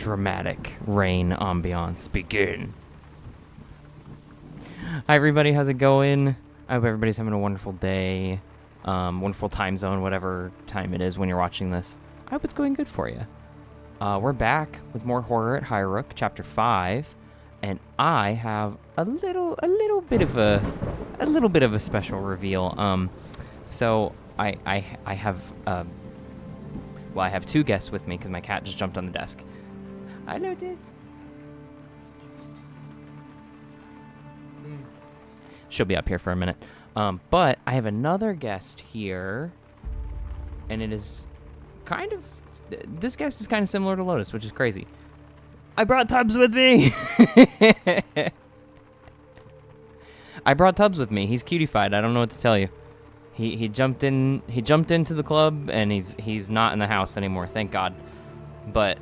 dramatic rain ambiance begin. Hi everybody, how's it going? I hope everybody's having a wonderful day, wonderful time zone, whatever time it is when you're watching this. I hope it's going good for you. We're back with more horror at Highrook, chapter 5, and I have a little bit of a special reveal. So I have two guests with me because my cat just jumped on the desk. Hi, Lotus. She'll be up here for a minute. But I have another guest here, and it is this guest is kind of similar to Lotus, which is crazy. I brought Tubbs with me. I brought Tubbs with me. He's cutified. I don't know what to tell you. He jumped into the club, and he's not in the house anymore, thank God. But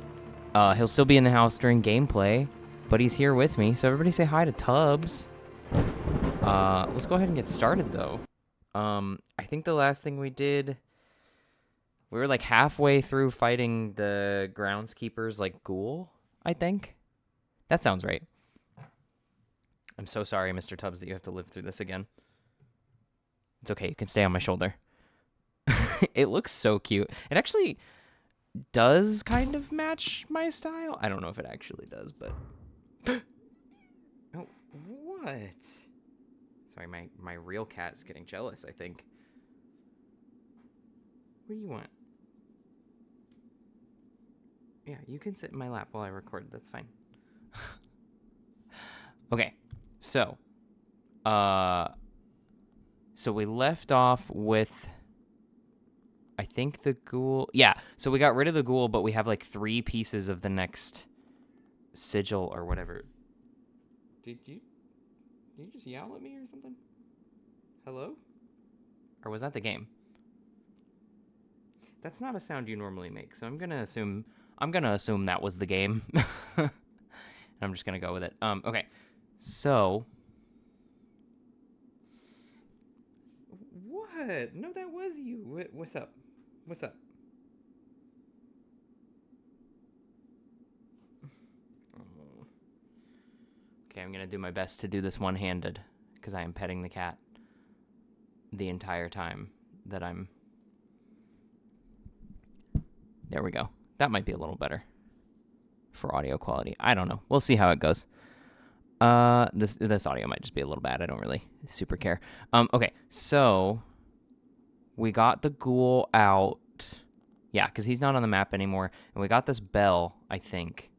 he'll still be in the house during gameplay, but he's here with me. So everybody say hi to Tubbs. Let's go ahead and get started, though. I think the last thing we did, we were like halfway through fighting the groundskeeper's like ghoul, I think. That sounds right. I'm so sorry, Mr. Tubbs, that you have to live through this again. It's okay, you can stay on my shoulder. It looks so cute. It actually does kind of match my style. I don't know if it actually does, but... Oh, what? Sorry, my real cat's getting jealous, I think. What do you want? Yeah, you can sit in my lap while I record. That's fine. Okay, so... So we left off with, I think, the ghoul. Yeah, so we got rid of the ghoul, but we have like 3 pieces of the next sigil or whatever. Did you just yell at me or something? Hello? Or was that the game? That's not a sound you normally make, so I'm gonna assume that was the game. And I'm just gonna go with it. Okay, so. What? No, that was you. What's up? What's up? Oh. Okay, I'm going to do my best to do this one-handed because I am petting the cat the entire time that I'm... There we go. That might be a little better for audio quality. I don't know. We'll see how it goes. This audio might just be a little bad. I don't really super care. Okay, so... We got the ghoul out. Yeah, because he's not on the map anymore. And we got this bell, I think.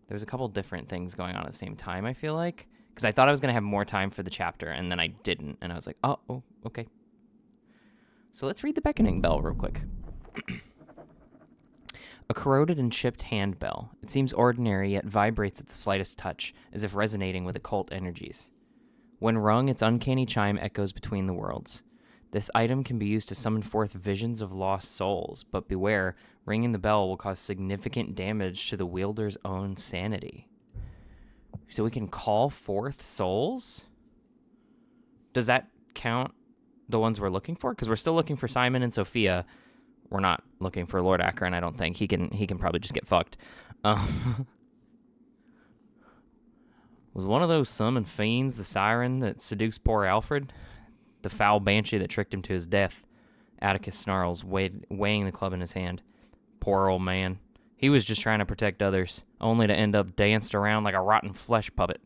There's a couple different things going on at the same time, I feel like. Because I thought I was going to have more time for the chapter, and then I didn't. And I was like, oh, okay. So let's read the beckoning bell real quick. A corroded and chipped handbell. It seems ordinary, yet vibrates at the slightest touch, as if resonating with occult energies. When rung, its uncanny chime echoes between the worlds. This item can be used to summon forth visions of lost souls, but beware, ringing the bell will cause significant damage to the wielder's own sanity. So we can call forth souls? Does that count the ones we're looking for? Because we're still looking for Simon and Sophia. We're not looking for Lord Akron, I don't think. He can probably just get fucked. Was one of those summoned fiends the siren that seduced poor Alfred? The foul banshee that tricked him to his death. Atticus snarls, weighing the club in his hand. Poor old man. He was just trying to protect others, only to end up danced around like a rotten flesh puppet.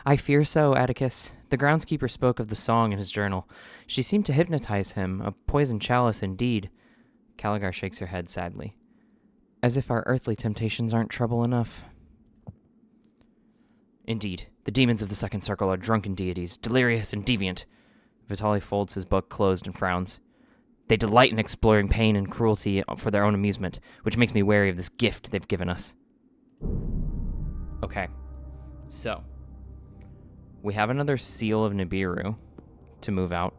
I fear so, Atticus. The groundskeeper spoke of the song in his journal. She seemed to hypnotize him, a poisoned chalice indeed. Caligar shakes her head sadly. As if our earthly temptations aren't trouble enough. Indeed, the demons of the second circle are drunken deities, delirious and deviant. Vitali folds his book closed and frowns. They delight in exploring pain and cruelty for their own amusement, which makes me wary of this gift they've given us. Okay, so we have another seal of Nibiru to move out.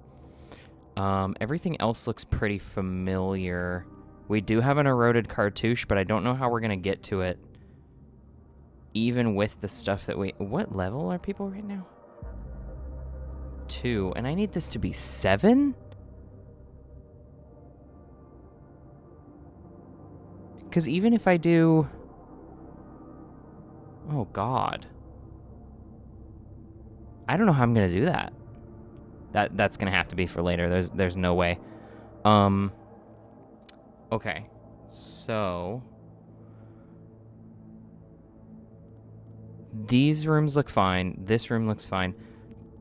Everything else looks pretty familiar. We do have an eroded cartouche, but I don't know how we're going to get to it. Even with the stuff that we... What level are people right now? 2. And I need this to be 7? because even if I do... Oh, God. I don't know how I'm going to do that. That's going to have to be for later. There's no way. Okay. So... These rooms look fine. This room looks fine.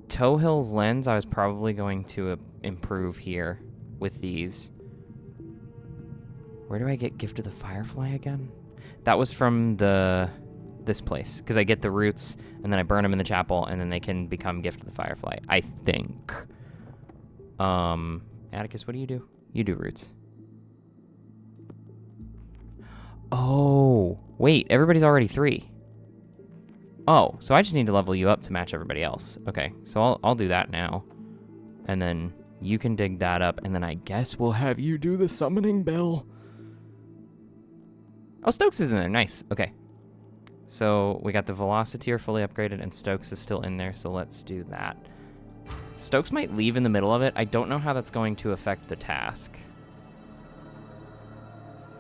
Tohill's lens, I was probably going to improve here with these. Where do I get Gift of the Firefly again? That was from this place, because I get the roots, and then I burn them in the chapel, and then they can become Gift of the Firefly, I think. Atticus, what do? You do roots. Oh, wait, everybody's already 3. Oh, so I just need to level you up to match everybody else. Okay, so I'll do that now. And then you can dig that up, and then I guess we'll have you do the summoning bell. Oh, Stokes is in there. Nice. Okay. So we got the Velociteer fully upgraded, and Stokes is still in there, so let's do that. Stokes might leave in the middle of it. I don't know how that's going to affect the task.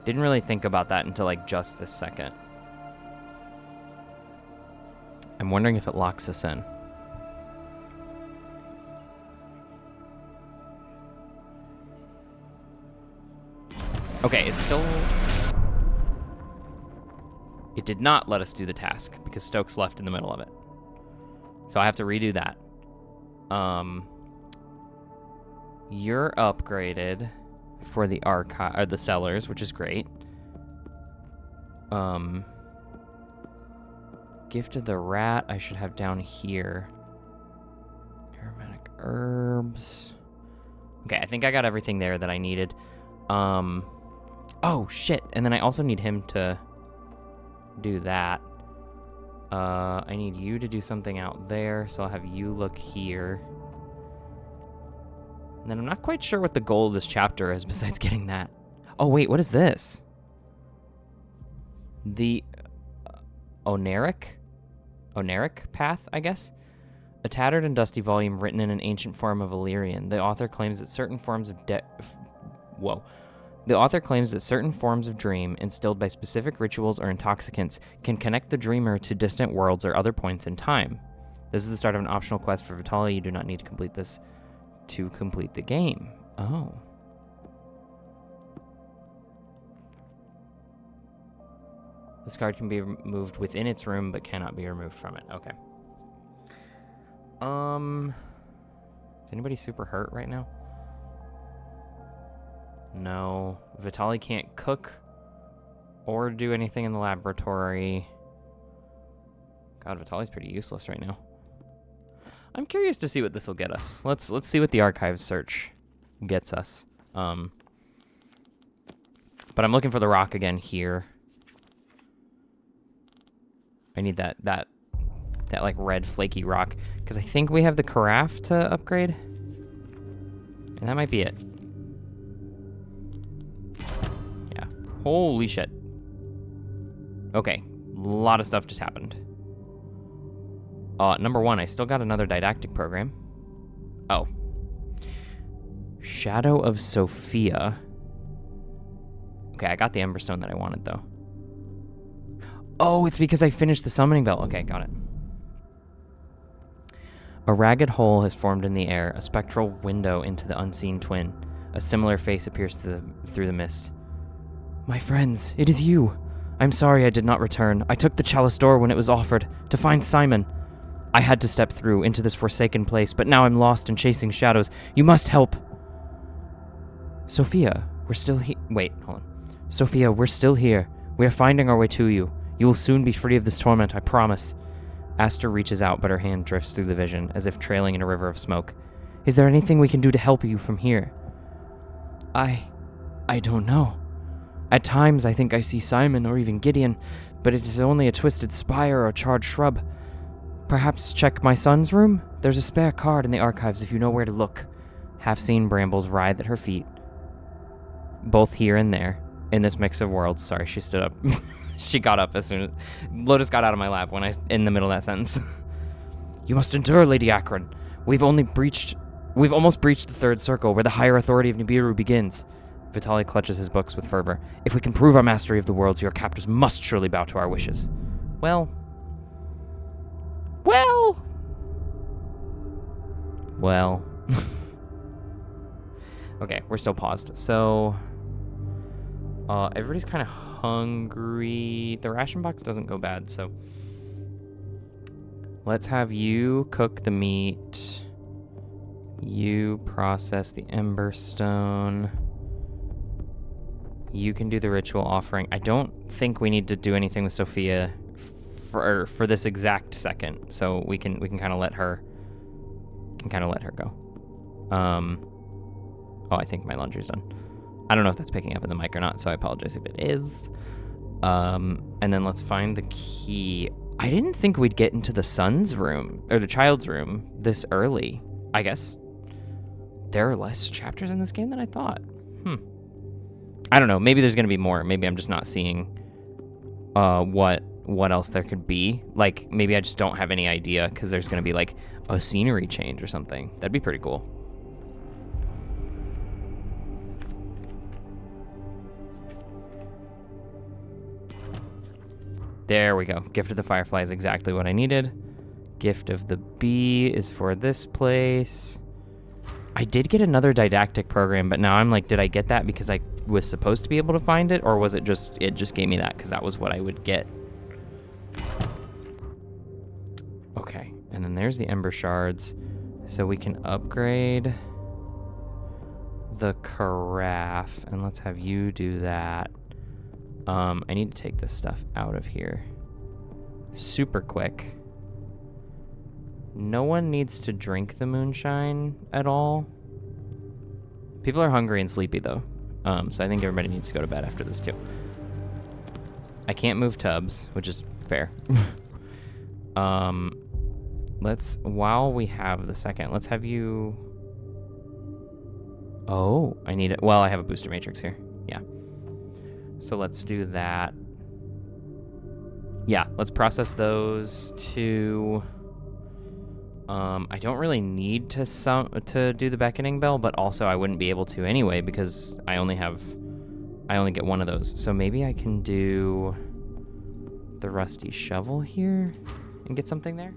Didn't really think about that until, like, just this second. I'm wondering if it locks us in. Okay, it's still... It did not let us do the task because Stokes left in the middle of it. So I have to redo that. You're upgraded for the archive or the cellars, which is great. Gift of the Rat I should have down here. Aromatic herbs. Okay, I think I got everything there that I needed. Oh shit, and then I also need him to do that. I need you to do something out there, so I'll have you look here. And then I'm not quite sure what the goal of this chapter is besides getting that. Oh wait, what is this? The Oneric path, I guess? A tattered and dusty volume written in an ancient form of Illyrian. The author claims that certain forms of The author claims that certain forms of dream, instilled by specific rituals or intoxicants, can connect the dreamer to distant worlds or other points in time. This is the start of an optional quest for Vitaly. You do not need to complete this to complete the game. Oh. This card can be removed within its room, but cannot be removed from it. Okay. Is anybody super hurt right now? No. Vitaly can't cook or do anything in the laboratory. God, Vitaly's pretty useless right now. I'm curious to see what this will get us. Let's see what the archive search gets us. But I'm looking for the rock again here. I need that like red flaky rock because I think we have the carafe to upgrade. And that might be it. Yeah. Holy shit. Okay. A lot of stuff just happened. Number one, I still got another didactic program. Oh. Shadow of Sophia. Okay, I got the Emberstone that I wanted, though. Oh, it's because I finished the summoning bell. Okay, got it. A ragged hole has formed in the air, a spectral window into the unseen twin. A similar face appears through the mist. My friends, it is you. I'm sorry I did not return. I took the chalice door when it was offered, to find Simon. I had to step through into this forsaken place, but now I'm lost and chasing shadows. You must help. Sophia, we're still here. Wait, hold on. Sophia, we're still here. We are finding our way to you. You will soon be free of this torment, I promise. Aster reaches out, but her hand drifts through the vision, as if trailing in a river of smoke. Is there anything we can do to help you from here? I don't know. At times, I think I see Simon or even Gideon, but it is only a twisted spire or a charred shrub. Perhaps check my son's room? There's a spare card in the archives if you know where to look. Half-seen brambles writhe at her feet, both here and there, in this mix of worlds. Sorry, she stood up. She got up as soon as... Lotus got out of my lap when in the middle of that sentence. You must endure, Lady Akron. We've almost breached the third circle, where the higher authority of Nibiru begins. Vitaly clutches his books with fervor. If we can prove our mastery of the worlds, your captors must surely bow to our wishes. Well. Okay, we're still paused. So, everybody's kind of hungry. The ration box doesn't go bad, so let's have you cook the meat. You process the ember stone. You can do the ritual offering. I don't think we need to do anything with Sophia for this exact second, so we can kind of let her go. Oh, I think my laundry's done. I don't know if that's picking up in the mic or not, so I apologize if it is. And then let's find the key. I didn't think we'd get into the son's room or the child's room this early. I guess there are less chapters in this game than I thought. I don't know. Maybe there's gonna be more. Maybe I'm just not seeing what else there could be. Like, maybe I just don't have any idea because there's gonna be like a scenery change or something. That'd be pretty cool. There we go. Gift of the Firefly is exactly what I needed. Gift of the Bee is for this place. I did get another didactic program, but now I'm like, did I get that because I was supposed to be able to find it, or was it just gave me that because that was what I would get? Okay, and then there's the Ember Shards. So we can upgrade the carafe, and let's have you do that. I need to take this stuff out of here super quick. No one needs to drink the moonshine at all. People are hungry and sleepy though, so I think everybody needs to go to bed after this too. I can't move tubs, which is fair. While we have the second, let's have you... Oh, I need it. Well, I have a booster matrix here. Yeah. So let's do that. Yeah, let's process those two. I don't really need to do the beckoning bell, but also I wouldn't be able to anyway because I only get one of those. So maybe I can do the rusty shovel here and get something there.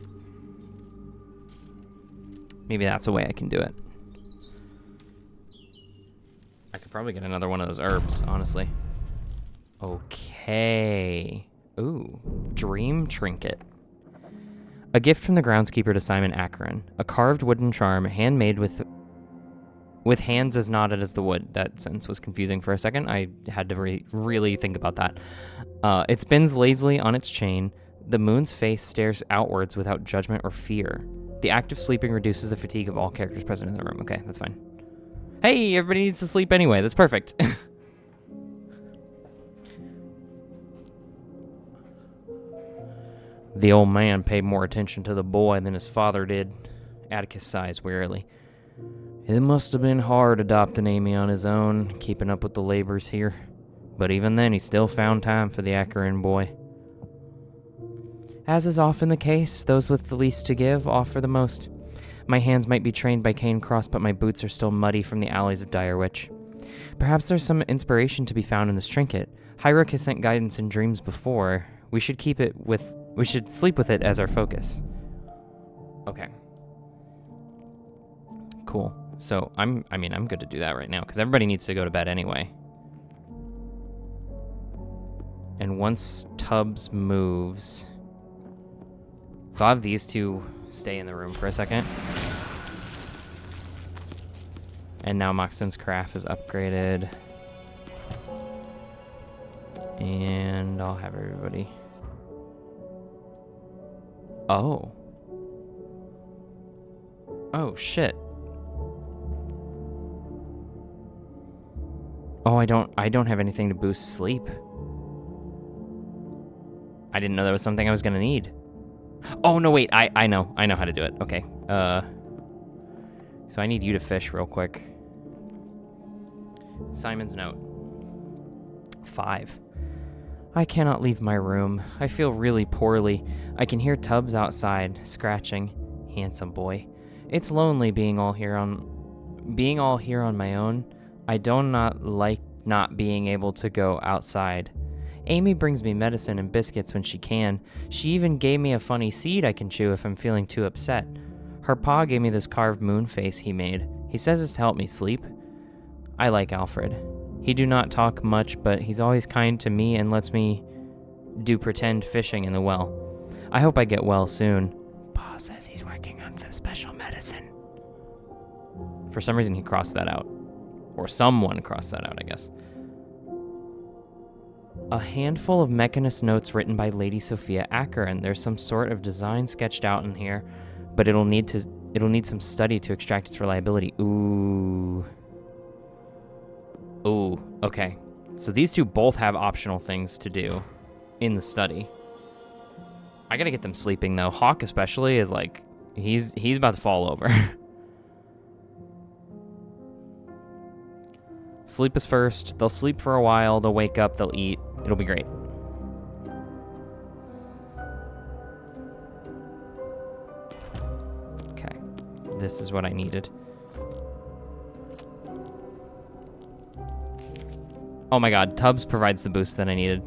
Maybe that's a way I can do it. I could probably get another one of those herbs, honestly. Okay. Ooh, Dream Trinket. A gift from the groundskeeper to Simon Acheron. A carved wooden charm, handmade with hands as knotted as the wood. That sentence was confusing for a second. I had to really think about that. It spins lazily on its chain. The moon's face stares outwards without judgment or fear. The act of sleeping reduces the fatigue of all characters present in the room. Okay, that's fine. Hey, everybody needs to sleep anyway. That's perfect. The old man paid more attention to the boy than his father did. Atticus sighs wearily. It must have been hard adopting Amy on his own, keeping up with the labors here. But even then, he still found time for the Acheron boy. As is often the case, those with the least to give offer the most. My hands might be trained by Cairncross, but my boots are still muddy from the alleys of Direwitch. Perhaps there's some inspiration to be found in this trinket. Highrook has sent guidance in dreams before. We should sleep with it as our focus. Okay. Cool. So I'm good to do that right now because everybody needs to go to bed anyway. And once Tubbs moves, so I'll have these two stay in the room for a second. And now Moxton's craft is upgraded. And I'll have everybody. Oh. Oh, shit. Oh, I don't have anything to boost sleep. I didn't know that was something I was gonna need. Oh, no, wait, I know how to do it. Okay, so I need you to fish real quick. Simon's note. 5. I cannot leave my room. I feel really poorly. I can hear Tubbs outside, scratching. Handsome boy. It's lonely being all here on my own. I do not like not being able to go outside. Amy brings me medicine and biscuits when she can. She even gave me a funny seed I can chew if I'm feeling too upset. Her pa gave me this carved moon face he made. He says it's to help me sleep. I like Alfred. He do not talk much, but he's always kind to me and lets me do pretend fishing in the well. I hope I get well soon. Pa says he's working on some special medicine. For some reason, he crossed that out. Or someone crossed that out, I guess. A handful of Mechanist notes written by Lady Sophia Acheron. There's some sort of design sketched out in here, but it'll need some study to extract its reliability. Ooh, okay. So these two both have optional things to do in the study. I gotta get them sleeping though. Hawk especially is like, he's about to fall over. Sleep is first. They'll sleep for a while. They'll wake up. They'll eat. It'll be great. Okay. This is what I needed. Oh my god. Tubbs provides the boost that I needed.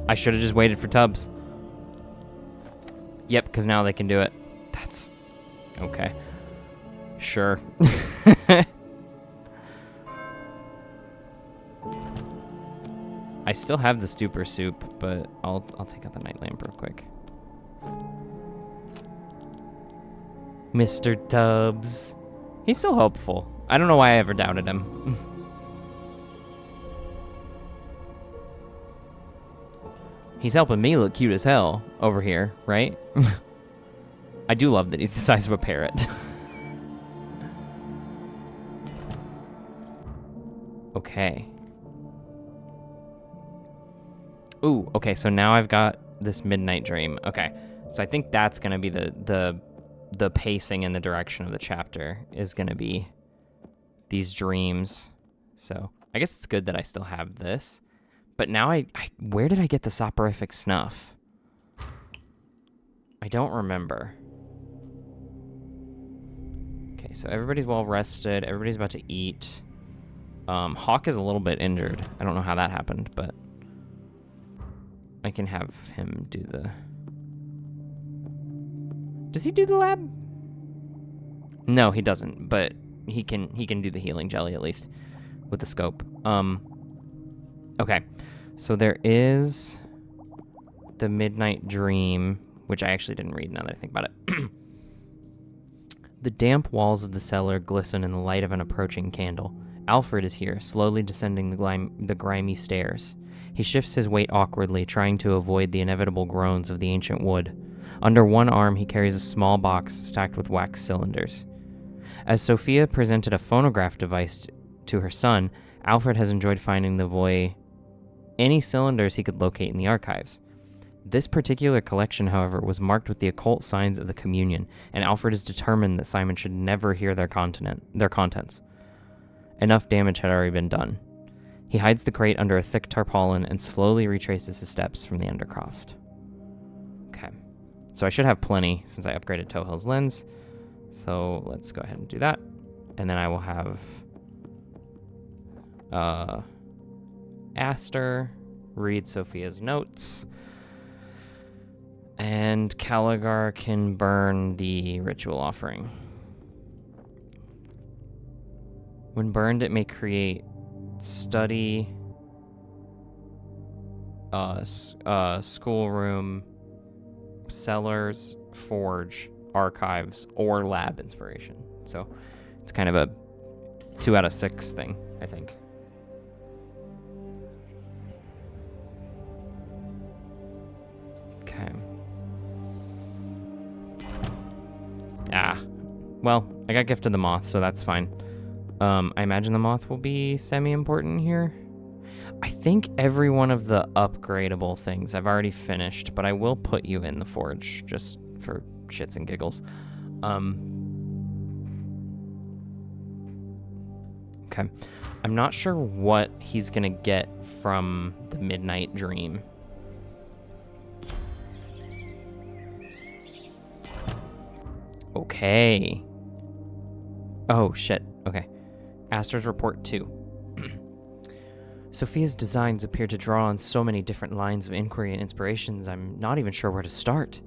I should have just waited for Tubbs. Yep, because now they can do it. That's... okay. Sure. I still have the stupor soup, but I'll take out the night lamp real quick. Mr. Tubbs. He's so helpful. I don't know why I ever doubted him. He's helping me look cute as hell over here, right? I do love that he's the size of a parrot. Okay. Ooh, okay, so now I've got this midnight dream. Okay, so I think that's gonna be the pacing and the direction of the chapter is gonna be these dreams. So I guess it's good that I still have this. But now where did I get the soporific snuff? I don't remember. Okay, so everybody's well rested. Everybody's about to eat. Hawk is a little bit injured. I don't know how that happened, but I can have him do the... Does he do the lab? No, he doesn't, but he can do the healing jelly at least with the scope. Okay, so there is the Midnight Dream, which I actually didn't read now that I think about it. The damp walls of the cellar glisten in the light of an approaching candle. Alfred is here, slowly descending the grimy stairs. He shifts his weight awkwardly, trying to avoid the inevitable groans of the ancient wood. Under one arm, he carries a small box stacked with wax cylinders. As Sophia presented a phonograph device to her son, Alfred has enjoyed finding the boy any cylinders he could locate in the archives. This particular collection, however, was marked with the occult signs of the communion, and Alfred is determined that Simon should never hear their contents. Enough damage had already been done. He hides the crate under a thick tarpaulin and slowly retraces his steps from the Undercroft. Okay. So I should have plenty since I upgraded Tohill's lens. So let's go ahead and do that. And then I will have Aster read Sophia's notes. And Caligar can burn the ritual offering. When burned, it may create study, schoolroom, cellars, forge, archives, or lab inspiration. So it's kind of a 2 out of 6 thing, I think. Okay. Well, I got Gift of the Moth, so that's fine. I imagine the moth will be semi-important here. I think every one of the upgradable things I've already finished, but I will put you in the forge just for shits and giggles. Okay. I'm not sure what he's gonna get from the Midnight Dream. Okay. Oh, shit. Okay. Aster's report 2. Sophia's designs appear to draw on so many different lines of inquiry and inspirations, I'm not even sure where to start.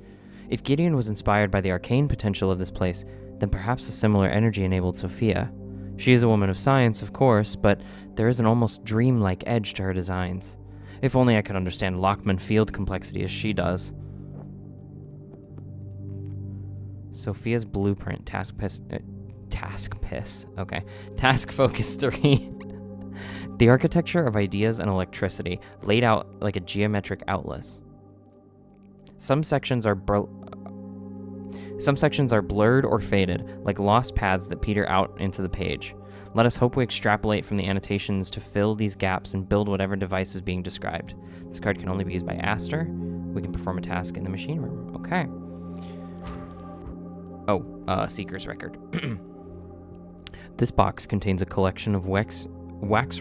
If Gideon was inspired by the arcane potential of this place, then perhaps a similar energy enabled Sophia. She is a woman of science, of course, but there is an almost dreamlike edge to her designs. If only I could understand Lockman field complexity as she does. Sophia's blueprint, task focus 3. The architecture of ideas and electricity, laid out like a geometric atlas. Some sections are blurred or faded, like lost paths that peter out into the page. Let us hope we extrapolate from the annotations to fill these gaps and build whatever device is being described. This card can only be used by Aster. We can perform a task in the machine room. Okay. Seeker's record. This box contains a collection of wax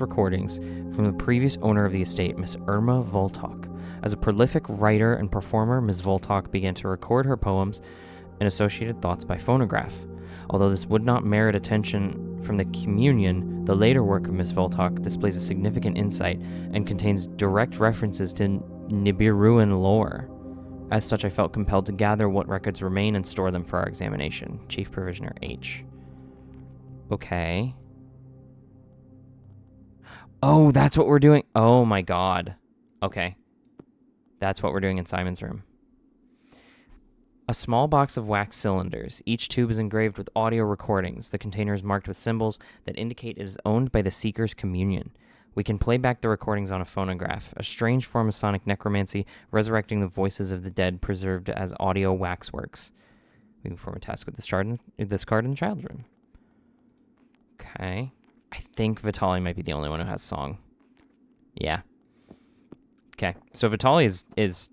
recordings from the previous owner of the estate, Miss Irma Voltok. As a prolific writer and performer, Ms. Voltok began to record her poems and associated thoughts by phonograph. Although this would not merit attention from the communion, the later work of Ms. Voltok displays a significant insight and contains direct references to Nibiruan lore. As such, I felt compelled to gather what records remain and store them for our examination. Chief Provisioner H. Okay. Oh, that's what we're doing. Oh my god. Okay. That's what we're doing in Simon's room. A small box of wax cylinders. Each tube is engraved with audio recordings. The container is marked with symbols that indicate it is owned by the Seeker's communion. We can play back the recordings on a phonograph, a strange form of sonic necromancy, resurrecting the voices of the dead preserved as audio waxworks. We can perform a task with this card in the child's room. Okay. I think Vitaly might be the only one who has song. Yeah. Okay. So Vitaly is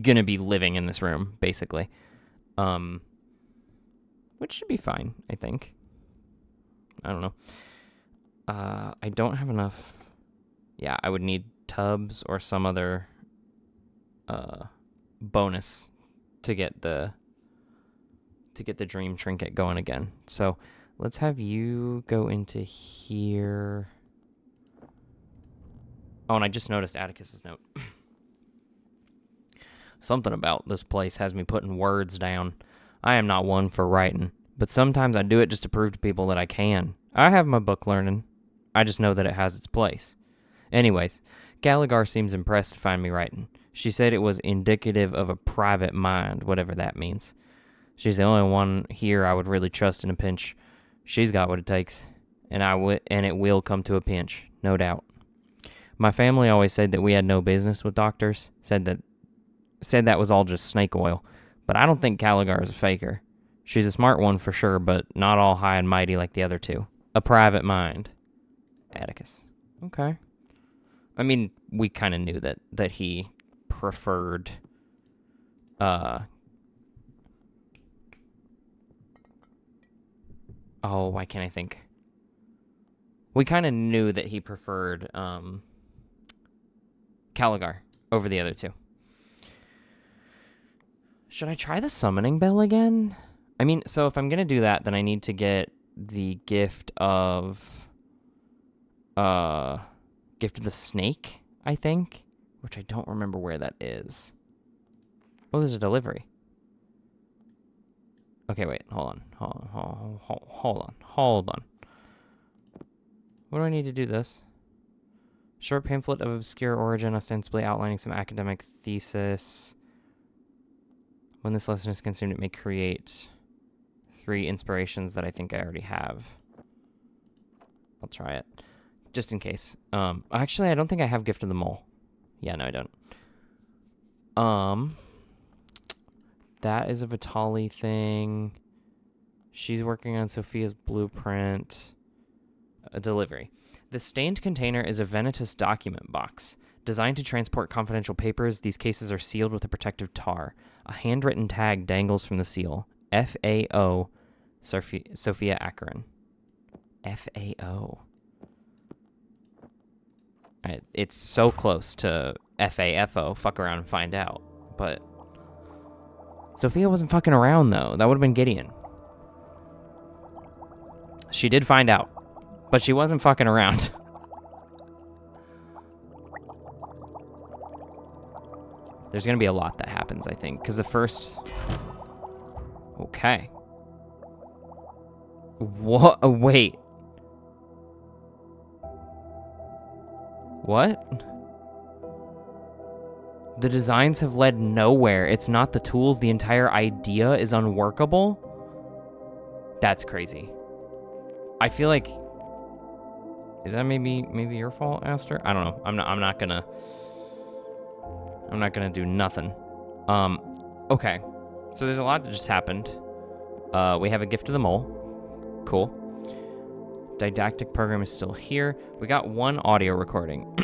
going to be living in this room, basically. Which should be fine, I think. I don't know. I don't have enough... Yeah, I would need tubs or some other bonus to get the dream trinket going again. So let's have you go into here. Oh, and I just noticed Atticus's note. Something about this place has me putting words down. I am not one for writing, but sometimes I do it just to prove to people that I can. I have my book learning. I just know that it has its place. Anyways, Gallagher seems impressed to find me writing. She said it was indicative of a private mind, whatever that means. She's the only one here I would really trust in a pinch. She's got what it takes, and it will come to a pinch, no doubt. My family always said that we had no business with doctors, said that was all just snake oil, but I don't think Gallagher is a faker. She's a smart one for sure, but not all high and mighty like the other two. A private mind. Atticus. Okay. I mean, we kind of knew that he preferred why can't I think? We kind of knew that he preferred Gallagher over the other two. Should I try the summoning bell again? I mean, so if I'm going to do that, then I need to get the gift of the snake, I think, which I don't remember where that is. Oh, there's a delivery. Okay, wait, hold on. What do I need to do this? Short pamphlet of obscure origin, ostensibly outlining some academic thesis. When this lesson is consumed, it may create 3 inspirations that I think I already have. I'll try it. Just in case. Actually, I don't think I have Gift of the Mole. Yeah, no, I don't. That is a Vitaly thing. She's working on Sophia's blueprint. A delivery. The stained container is a Venitas document box. Designed to transport confidential papers, these cases are sealed with a protective tar. A handwritten tag dangles from the seal. F.A.O. Sophia Akron. F.A.O. It's so close to F.A.F.O. Fuck around and find out. But Sophia wasn't fucking around, though. That would have been Gideon. She did find out. But she wasn't fucking around. There's gonna be a lot that happens, I think, because the first... Okay. What? Oh, wait. What? The designs have led nowhere. It's not the tools. The entire idea is unworkable. That's crazy. I feel like... Is that maybe your fault, Aster? I don't know. I'm not gonna do nothing. Okay. So there's a lot that just happened. We have a gift of the mole. Cool. Didactic program is still here. We got one audio recording.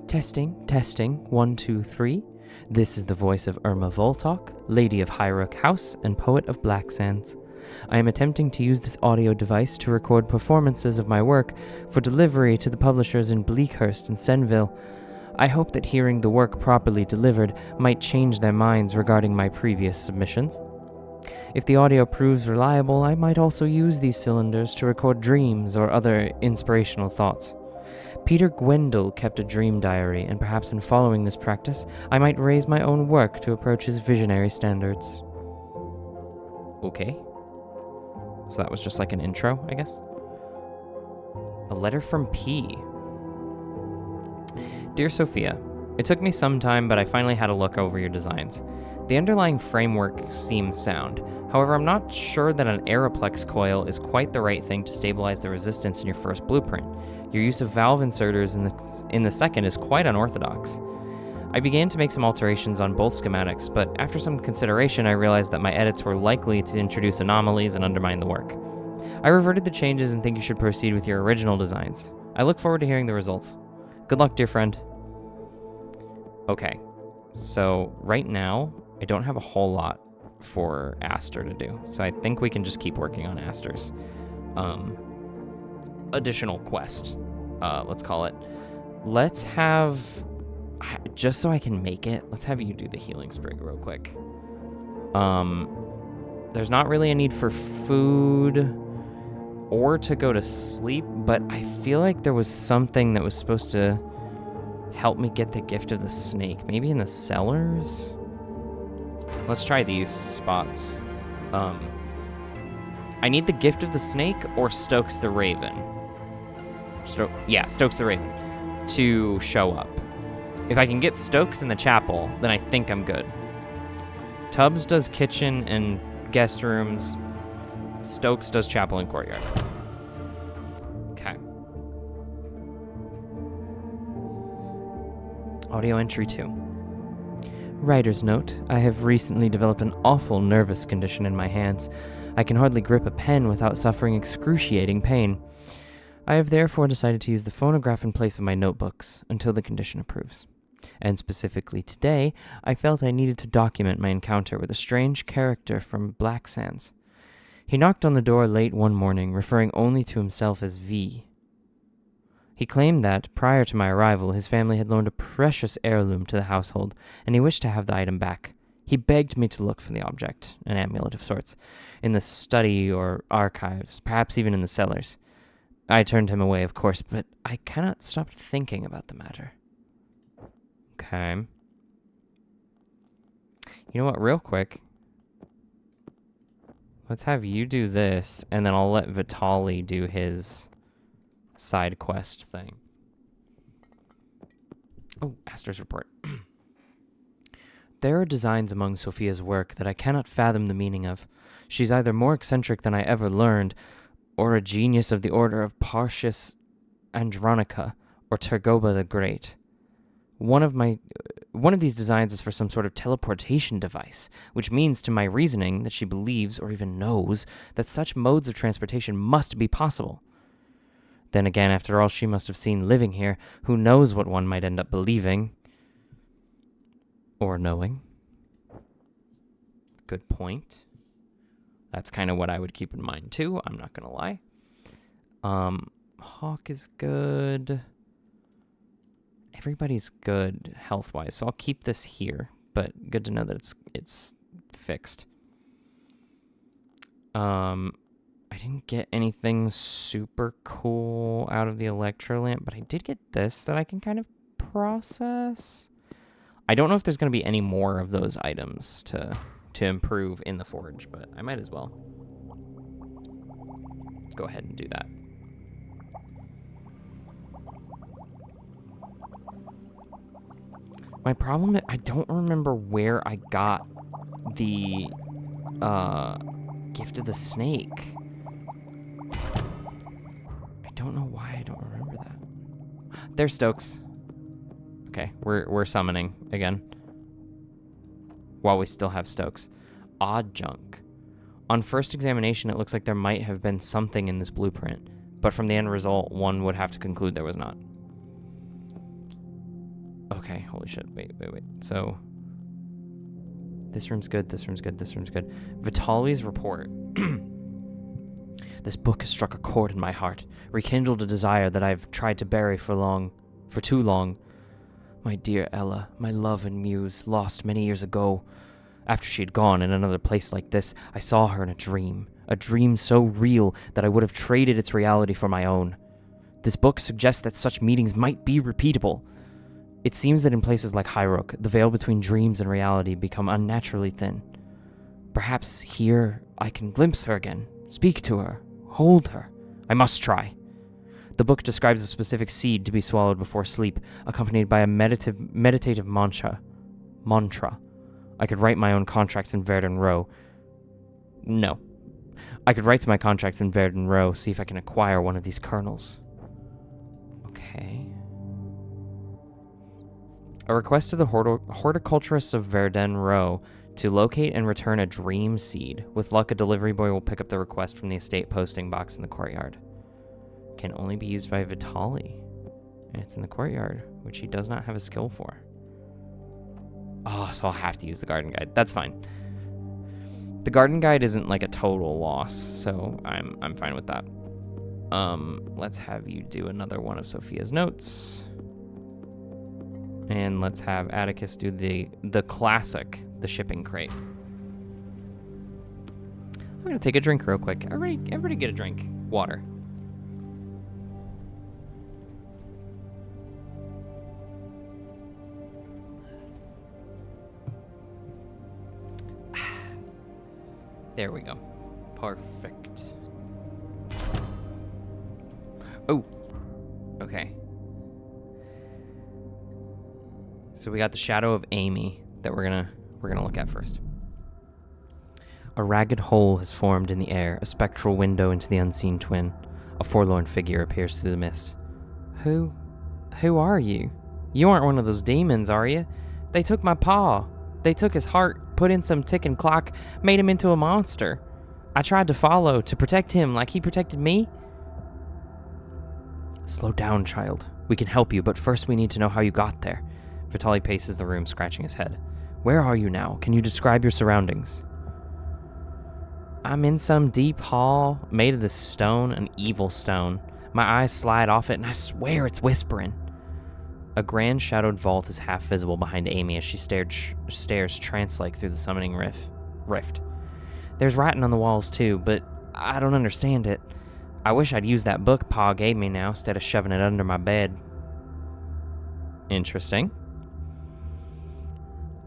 Testing. 1, 2, 3. This is the voice of Irma Voltok, Lady of Highrook House and Poet of Black Sands. I am attempting to use this audio device to record performances of my work for delivery to the publishers in Bleakhurst and Senville. I hope that hearing the work properly delivered might change their minds regarding my previous submissions. If the audio proves reliable, I might also use these cylinders to record dreams or other inspirational thoughts. Peter Gwendol kept a dream diary, and perhaps in following this practice, I might raise my own work to approach his visionary standards. Okay. So that was just like an intro, I guess? A letter from P. Dear Sophia, it took me some time, but I finally had a look over your designs. The underlying framework seems sound. However, I'm not sure that an Aeroplex coil is quite the right thing to stabilize the resistance in your first blueprint. Your use of valve inserters in the second is quite unorthodox. I began to make some alterations on both schematics, but after some consideration I realized that my edits were likely to introduce anomalies and undermine the work. I reverted the changes and think you should proceed with your original designs. I look forward to hearing the results. Good luck, dear friend. Okay, so right now, I don't have a whole lot for Aster to do, so I think we can just keep working on Aster's additional quest, let's call it. Let's have, just so I can make it, let's have you do the healing sprig real quick. There's not really a need for food or to go to sleep, but I feel like there was something that was supposed to help me get the gift of the snake. Maybe in the cellars? Let's try these spots. I need the gift of the snake or Stokes the Raven. Stokes the Raven to show up. If I can get Stokes in the chapel, then I think I'm good. Tubbs does kitchen and guest rooms. Stokes does chapel and courtyard. Okay. Audio entry 2. Writer's note, I have recently developed an awful nervous condition in my hands. I can hardly grip a pen without suffering excruciating pain. I have therefore decided to use the phonograph in place of my notebooks until the condition improves. And specifically today, I felt I needed to document my encounter with a strange character from Black Sands. He knocked on the door late one morning, referring only to himself as V. He claimed that, prior to my arrival, his family had loaned a precious heirloom to the household, and he wished to have the item back. He begged me to look for the object, an amulet of sorts, in the study or archives, perhaps even in the cellars. I turned him away, of course, but I cannot stop thinking about the matter. Okay. You know what, real quick. Let's have you do this, and then I'll let Vitali do his side quest thing. Oh, Aster's report. There are designs among Sophia's work that I cannot fathom the meaning of. She's either more eccentric than I ever learned, or a genius of the order of Parcius Andronica, or Tergoba the Great. One of these designs is for some sort of teleportation device, which means to my reasoning that she believes, or even knows, that such modes of transportation must be possible. Then again, after all she must have seen living here, who knows what one might end up believing. Or knowing. Good point. That's kind of what I would keep in mind too, I'm not gonna lie. Hawk is good. Everybody's good health-wise, so I'll keep this here, but good to know that it's fixed. I I didn't get anything super cool out of the electro lamp, but I did get this that I can kind of process. I don't know if there's going to be any more of those items to improve in the forge, but I might as well go ahead and do that. My problem is I don't remember where I got the gift of the snake. I don't know why I don't remember that. There's Stokes. Okay, we're summoning again. While we still have Stokes. Odd junk. On first examination, it looks like there might have been something in this blueprint, but from the end result, one would have to conclude there was not. Okay, holy shit. Wait. So, this room's good, this room's good, this room's good. Vitali's report. This book has struck a chord in my heart, rekindled a desire that I've tried to bury for too long. My dear Ella, my love and muse, lost many years ago. After she had gone in another place like this, I saw her in a dream so real that I would have traded its reality for my own. This book suggests that such meetings might be repeatable. It seems that in places like Highrook, the veil between dreams and reality become unnaturally thin. Perhaps here I can glimpse her again, speak to her, hold her. I must try. The book describes a specific seed to be swallowed before sleep, accompanied by a meditative mantra. I could write my own contracts in Verdun Row. No. I could write to my contracts in Verdun Row, see if I can acquire one of these kernels. Okay. A request to the horticulturists of Verdun Row to locate and return a dream seed. With luck, a delivery boy will pick up the request from the estate posting box in the courtyard. Can only be used by Vitali. And it's in the courtyard, which he does not have a skill for. Oh, so I'll have to use the garden guide. That's fine. The garden guide isn't like a total loss, so I'm fine with that. Let's have you do another one of Sophia's notes. And let's have Atticus do the classic, the shipping crate. I'm gonna take a drink real quick. Everybody get a drink. Water. There we go. Perfect. Oh, okay. So we got the shadow of Amy that we're gonna look at first. A ragged hole has formed in the air, a spectral window into the unseen twin. A forlorn figure appears through the mist. Who are you? You aren't one of those demons, are you? They took my paw. They took his heart, put in some ticking clock, made him into a monster. I tried to follow, to protect him like he protected me. Slow down, child. We can help you, but first we need to know how you got there. Vitali paces the room, scratching his head. Where are you now? Can you describe your surroundings? I'm in some deep hall, made of this stone, an evil stone. My eyes slide off it, and I swear it's whispering. A grand shadowed vault is half visible behind Amy as she stares trance-like through the summoning rift. There's writing on the walls too, but I don't understand it. I wish I'd used that book Pa gave me now instead of shoving it under my bed. Interesting.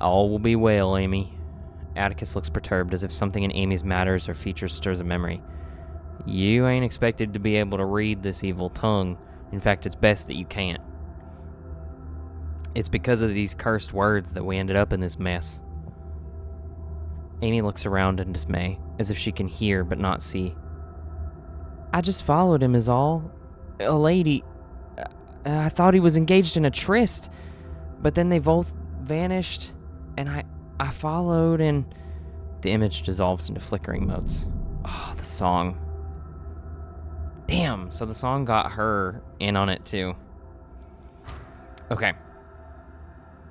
All will be well, Amy. Atticus looks perturbed, as if something in Amy's matters or features stirs a memory. You ain't expected to be able to read this evil tongue. In fact, it's best that you can't. It's because of these cursed words that we ended up in this mess. Amy looks around in dismay, as if she can hear but not see. I just followed him is all. A lady... I thought he was engaged in a tryst, but then they both vanished, and I followed, and... The image dissolves into flickering motes. Oh, the song. Damn, so the song got her in on it too. Okay.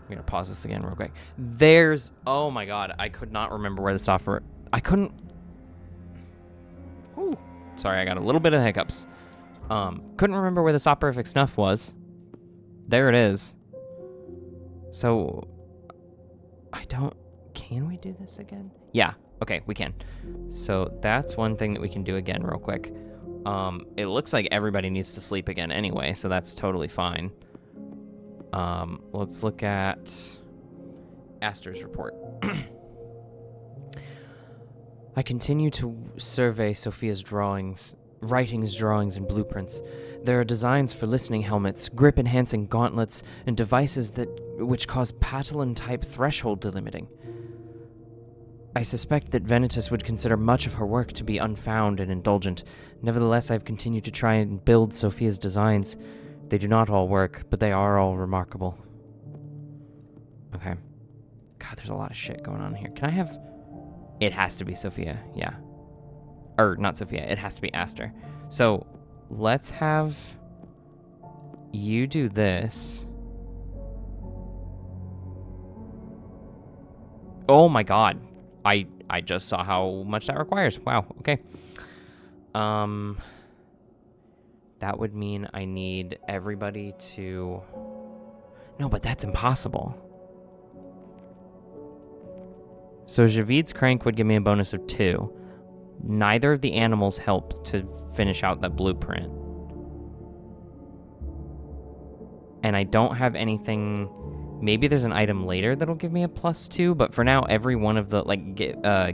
I'm gonna pause this again real quick. There's... Oh my god, I could not remember where the software... I couldn't... Ooh. Sorry, I got a little bit of hiccups. Couldn't remember where the soporific snuff was. There it is. So... I don't... Can we do this again? Yeah, Okay, we can. So that's one thing that we can do again real quick. It looks like everybody needs to sleep again anyway, so that's totally fine. Let's look at Aster's report. I continue to survey Sophia's writings, drawings, and blueprints. There are designs for listening helmets, grip-enhancing gauntlets, and devices which cause Patalon-type threshold delimiting. I suspect that Venitus would consider much of her work to be unfound and indulgent. Nevertheless, I've continued to try and build Sophia's designs. They do not all work, but they are all remarkable. Okay. God, there's a lot of shit going on here. Can I have... It has to be Sophia, yeah. Or, not Sophia, it has to be Aster. So, let's have you do this. Oh my god. I just saw how much that requires. Wow, okay. That would mean I need everybody to... No, but that's impossible. So Javid's crank would give me a bonus of 2. Neither of the animals help to finish out that blueprint. And I don't have anything... Maybe there's an item later that'll give me a +2, but for now, every one of the,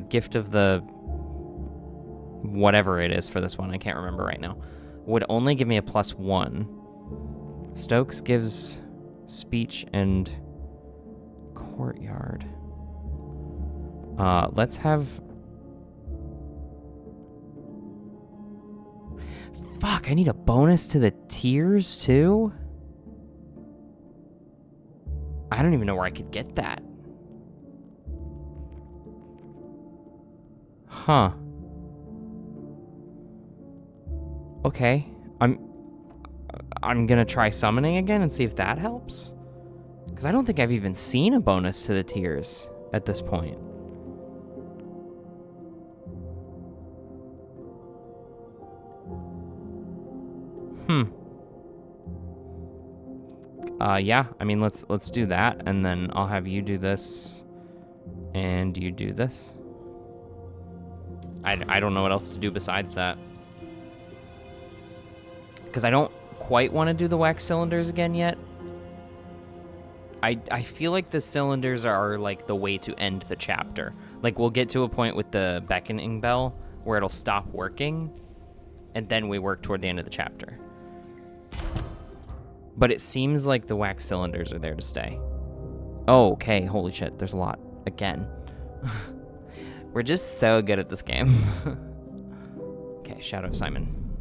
gift of the... whatever it is for this one, I can't remember right now, would only give me a +1. Stokes gives speech and courtyard. Let's have... Fuck, I need a bonus to the tiers, too? I don't even know where I could get that. Huh. Okay. I'm gonna try summoning again and see if that helps. Because I don't think I've even seen a bonus to the tiers at this point. Yeah, I mean, let's do that, and then I'll have you do this, and you do this. I don't know what else to do besides that. Because I don't quite want to do the wax cylinders again yet. I feel like the cylinders are, like, the way to end the chapter. Like, we'll get to a point with the beckoning bell where it'll stop working, and then we work toward the end of the chapter. But it seems like the wax cylinders are there to stay. Oh, okay. Holy shit. There's a lot. Again. We're just so good at this game. Okay, Shadow of Simon.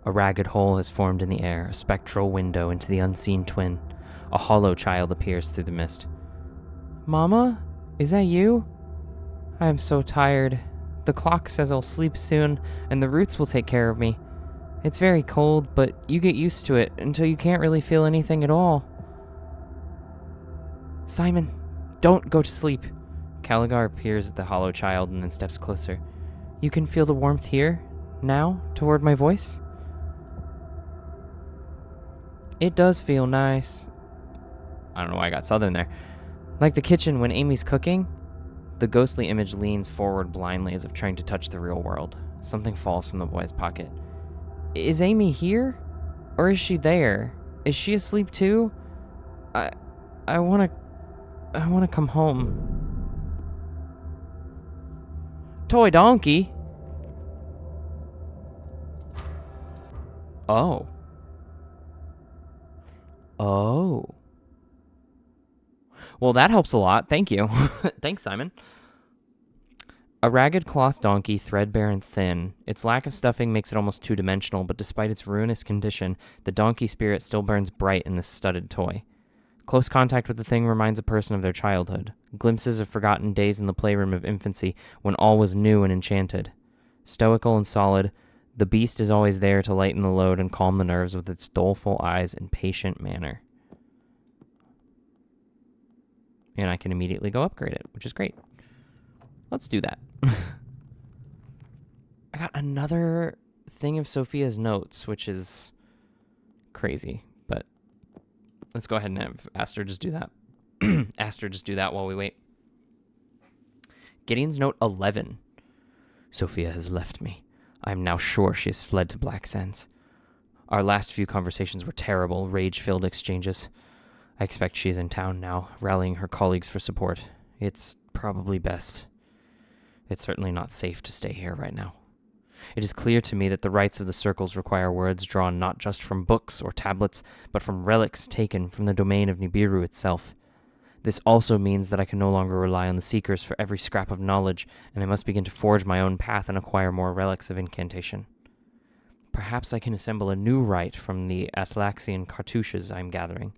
A ragged hole has formed in the air, a spectral window into the unseen twin. A hollow child appears through the mist. Mama? Is that you? I am so tired. The clock says I'll sleep soon, and the roots will take care of me. It's very cold, but you get used to it until you can't really feel anything at all. Simon, don't go to sleep. Caligar appears at the hollow child and then steps closer. You can feel the warmth here, now, toward my voice? It does feel nice. I don't know why I got southern there. Like the kitchen when Amy's cooking? The ghostly image leans forward blindly as if trying to touch the real world. Something falls from the boy's pocket. Is Amy here? Or is she there? Is she asleep too? I wanna come home. Toy donkey? Oh. Oh. Well, that helps a lot. Thank you. Thanks, Simon. A ragged cloth donkey, threadbare and thin. Its lack of stuffing makes it almost two-dimensional, but despite its ruinous condition, the donkey spirit still burns bright in this studded toy. Close contact with the thing reminds a person of their childhood, glimpses of forgotten days in the playroom of infancy when all was new and enchanted. Stoical and solid, the beast is always there to lighten the load and calm the nerves with its doleful eyes and patient manner. And I can immediately go upgrade it, which is great. Let's do that. I got another thing of Sophia's notes, which is crazy, but let's go ahead and have Aster just do that. Aster just do that while we wait. Gideon's note 11. Sophia has left me. I am now sure she has fled to Black Sands. Our last few conversations were terrible, rage-filled exchanges. I expect she is in town now, rallying her colleagues for support. It's probably best. It's certainly not safe to stay here right now. It is clear to me that the rites of the circles require words drawn not just from books or tablets, but from relics taken from the domain of Nibiru itself. This also means that I can no longer rely on the Seekers for every scrap of knowledge, and I must begin to forge my own path and acquire more relics of incantation. Perhaps I can assemble a new rite from the Atlaxian cartouches I am gathering.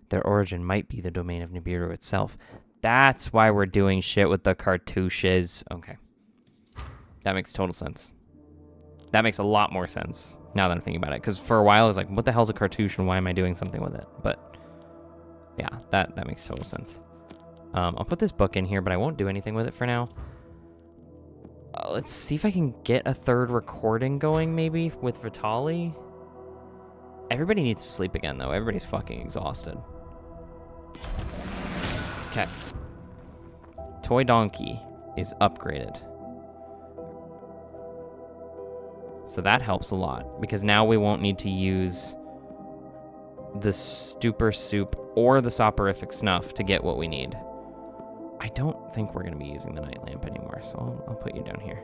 Their origin might be the domain of Nibiru itself. That's why we're doing shit with the cartouches. Okay. That makes total sense. That makes a lot more sense now that I'm thinking about it. Because for a while I was like, what the hell's a cartouche and why am I doing something with it? But yeah, that makes total sense. I'll put this book in here, but I won't do anything with it for now. Let's see if I can get a third recording going, maybe, with Vitali. Everybody needs to sleep again, though. Everybody's fucking exhausted. Okay. Toy Donkey is upgraded. So that helps a lot, because now we won't need to use the Stupor Soup or the Soporific Snuff to get what we need. I don't think we're going to be using the Night Lamp anymore, so I'll put you down here.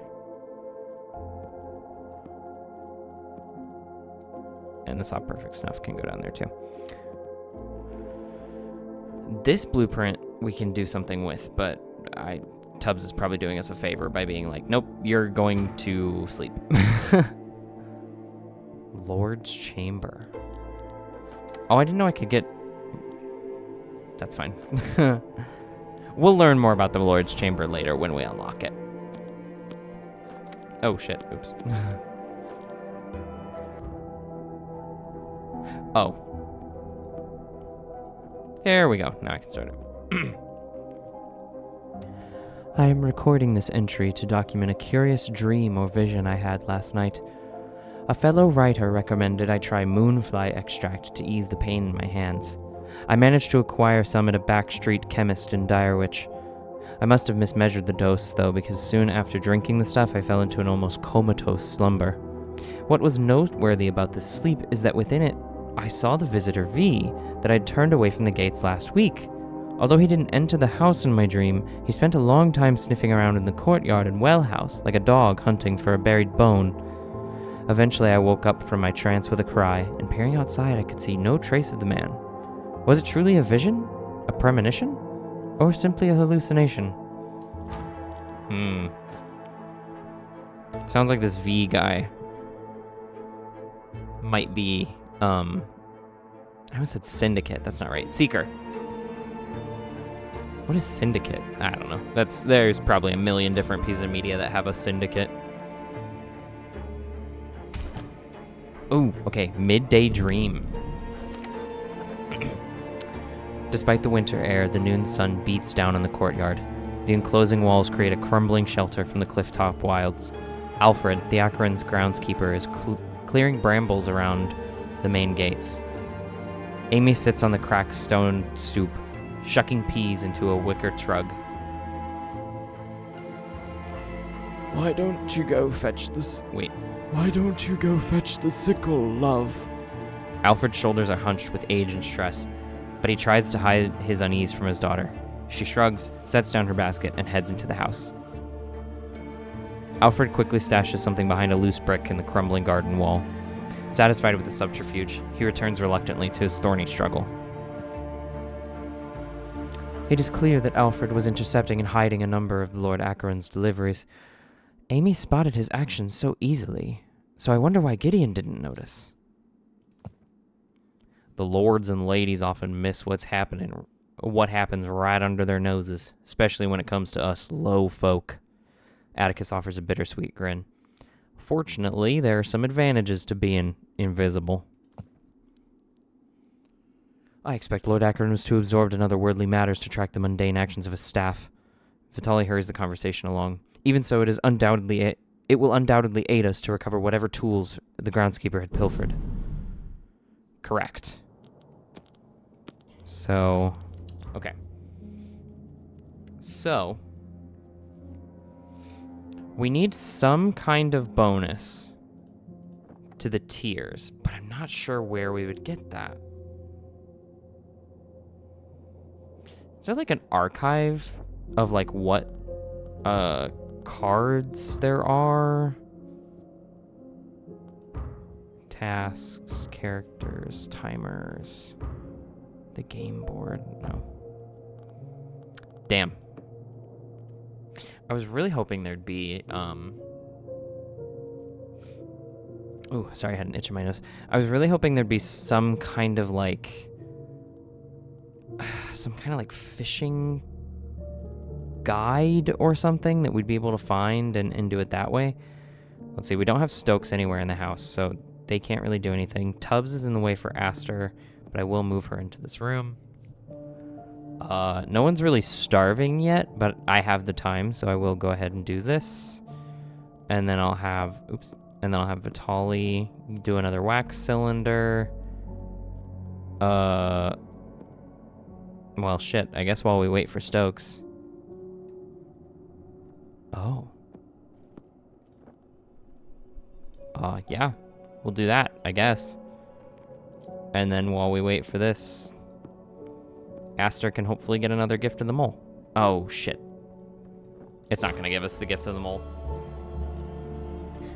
And the Soporific Snuff can go down there too. This blueprint we can do something with, but Tubbs is probably doing us a favor by being like, nope, you're going to sleep. Lord's Chamber. Oh, I didn't know I could get... That's fine. We'll learn more about the Lord's Chamber later when we unlock it. Oh, shit. Oops. Oh. There we go. Now I can start it. I am recording this entry to document a curious dream or vision I had last night. A fellow writer recommended I try moonfly extract to ease the pain in my hands. I managed to acquire some at a backstreet chemist in Direwich. I must have mismeasured the dose, though, because soon after drinking the stuff, I fell into an almost comatose slumber. What was noteworthy about this sleep is that within it, I saw the visitor V that I'd turned away from the gates last week. Although he didn't enter the house in my dream, he spent a long time sniffing around in the courtyard and well house, like a dog hunting for a buried bone. Eventually, I woke up from my trance with a cry, and peering outside, I could see no trace of the man. Was it truly a vision? A premonition? Or simply a hallucination? Sounds like this V guy might be, I almost said Syndicate. That's not right. Seeker. What is Syndicate? I don't know. There's probably a million different pieces of media that have a Syndicate. Ooh, okay. Midday Dream. Despite the winter air, the noon sun beats down on the courtyard. The enclosing walls create a crumbling shelter from the clifftop wilds. Alfred, the Acheron's groundskeeper, is clearing brambles around the main gates. Amy sits on the cracked stone stoop, shucking peas into a wicker trug. Why don't you go fetch this? Wait. Why don't you go fetch the sickle, love? Alfred's shoulders are hunched with age and stress, but he tries to hide his unease from his daughter. She shrugs, sets down her basket, and heads into the house. Alfred quickly stashes something behind a loose brick in the crumbling garden wall. Satisfied with the subterfuge, he returns reluctantly to his thorny struggle. It is clear that Alfred was intercepting and hiding a number of Lord Acheron's deliveries. Amy spotted his actions so easily, so I wonder why Gideon didn't notice. The lords and ladies often miss what happens right under their noses, especially when it comes to us low folk. Atticus offers a bittersweet grin. Fortunately, there are some advantages to being invisible. I expect Lord Acheron was too absorbed in other worldly matters to track the mundane actions of his staff. Vitali hurries the conversation along. Even so, it will undoubtedly aid us to recover whatever tools the groundskeeper had pilfered. Correct. So, okay. So, We need some kind of bonus to the tiers, but I'm not sure where we would get that. Is there like an archive of like what cards there are? Tasks, characters, timers, the game board. No. Damn. I was really hoping there'd be oh, sorry, I had an itch in my nose. I was really hoping there'd be some kind of like fishing guide or something that we'd be able to find and do it that way. Let's see, we don't have Stokes anywhere in the house, so they can't really do anything. Tubbs is in the way for Aster, but I will move her into this room. No one's really starving yet, but I have the time, so I will go ahead and do this. And then I'll have, Vitali do another wax cylinder. Well, shit, I guess while we wait for Stokes. Oh. Yeah, we'll do that, I guess. And then while we wait for this, Aster can hopefully get another gift of the mole. Oh, shit. It's not going to give us the gift of the mole.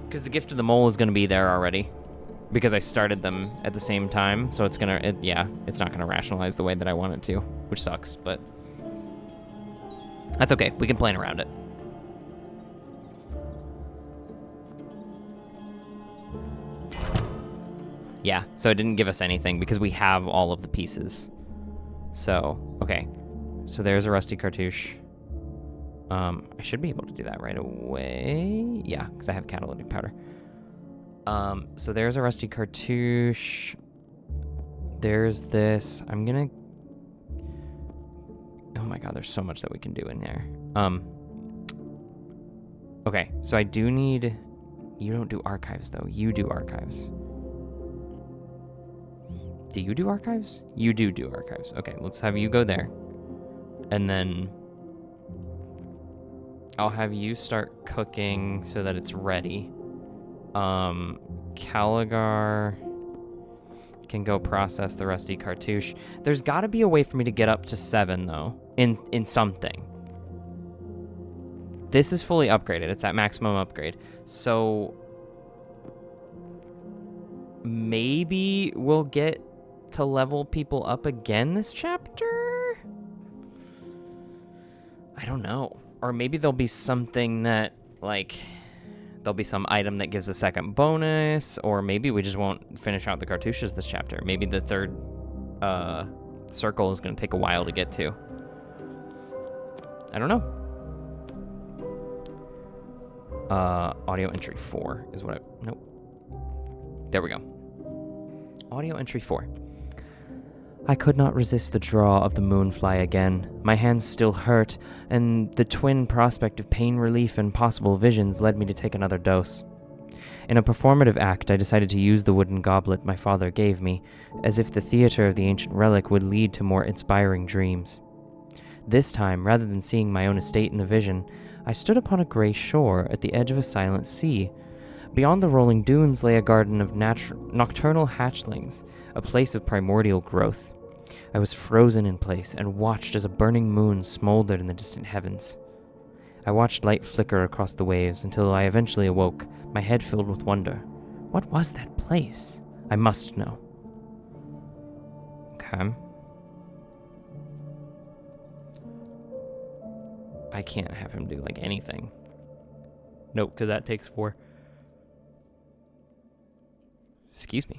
Because the gift of the mole is going to be there already. Because I started them at the same time, so it's going to, it's not going to rationalize the way that I want it to, which sucks, but that's okay. We can plan around it. Yeah, so it didn't give us anything because we have all of the pieces. So, okay. So there's a rusty cartouche. I should be able to do that right away. Yeah, because I have catalytic powder. So there's a rusty cartouche. There's this. I'm gonna... Oh my god, there's so much that we can do in there. Okay, so I do need... You don't do archives, though. You do archives. Do you do archives? You do archives. Okay, let's have you go there. And then I'll have you start cooking so that it's ready. Caligar can go process the rusty cartouche. There's got to be a way for me to get up to 7, though, in something. This is fully upgraded. It's at maximum upgrade. So maybe we'll get to level people up again this chapter? I don't know. Or maybe there'll be something that, like, there'll be some item that gives a second bonus, or maybe we just won't finish out the cartouches this chapter. Maybe the third circle is going to take a while to get to. I don't know. Audio entry 4 is what I... Nope. There we go. Audio entry 4. I could not resist the draw of the moonfly again. My hands still hurt, and the twin prospect of pain relief and possible visions led me to take another dose. In a performative act, I decided to use the wooden goblet my father gave me, as if the theater of the ancient relic would lead to more inspiring dreams. This time, rather than seeing my own estate in a vision, I stood upon a gray shore at the edge of a silent sea. Beyond the rolling dunes lay a garden of nocturnal hatchlings, a place of primordial growth. I was frozen in place and watched as a burning moon smoldered in the distant heavens. I watched light flicker across the waves until I eventually awoke, my head filled with wonder. What was that place? I must know. Okay. I can't have him do, like, anything. Nope, because that takes 4. Excuse me.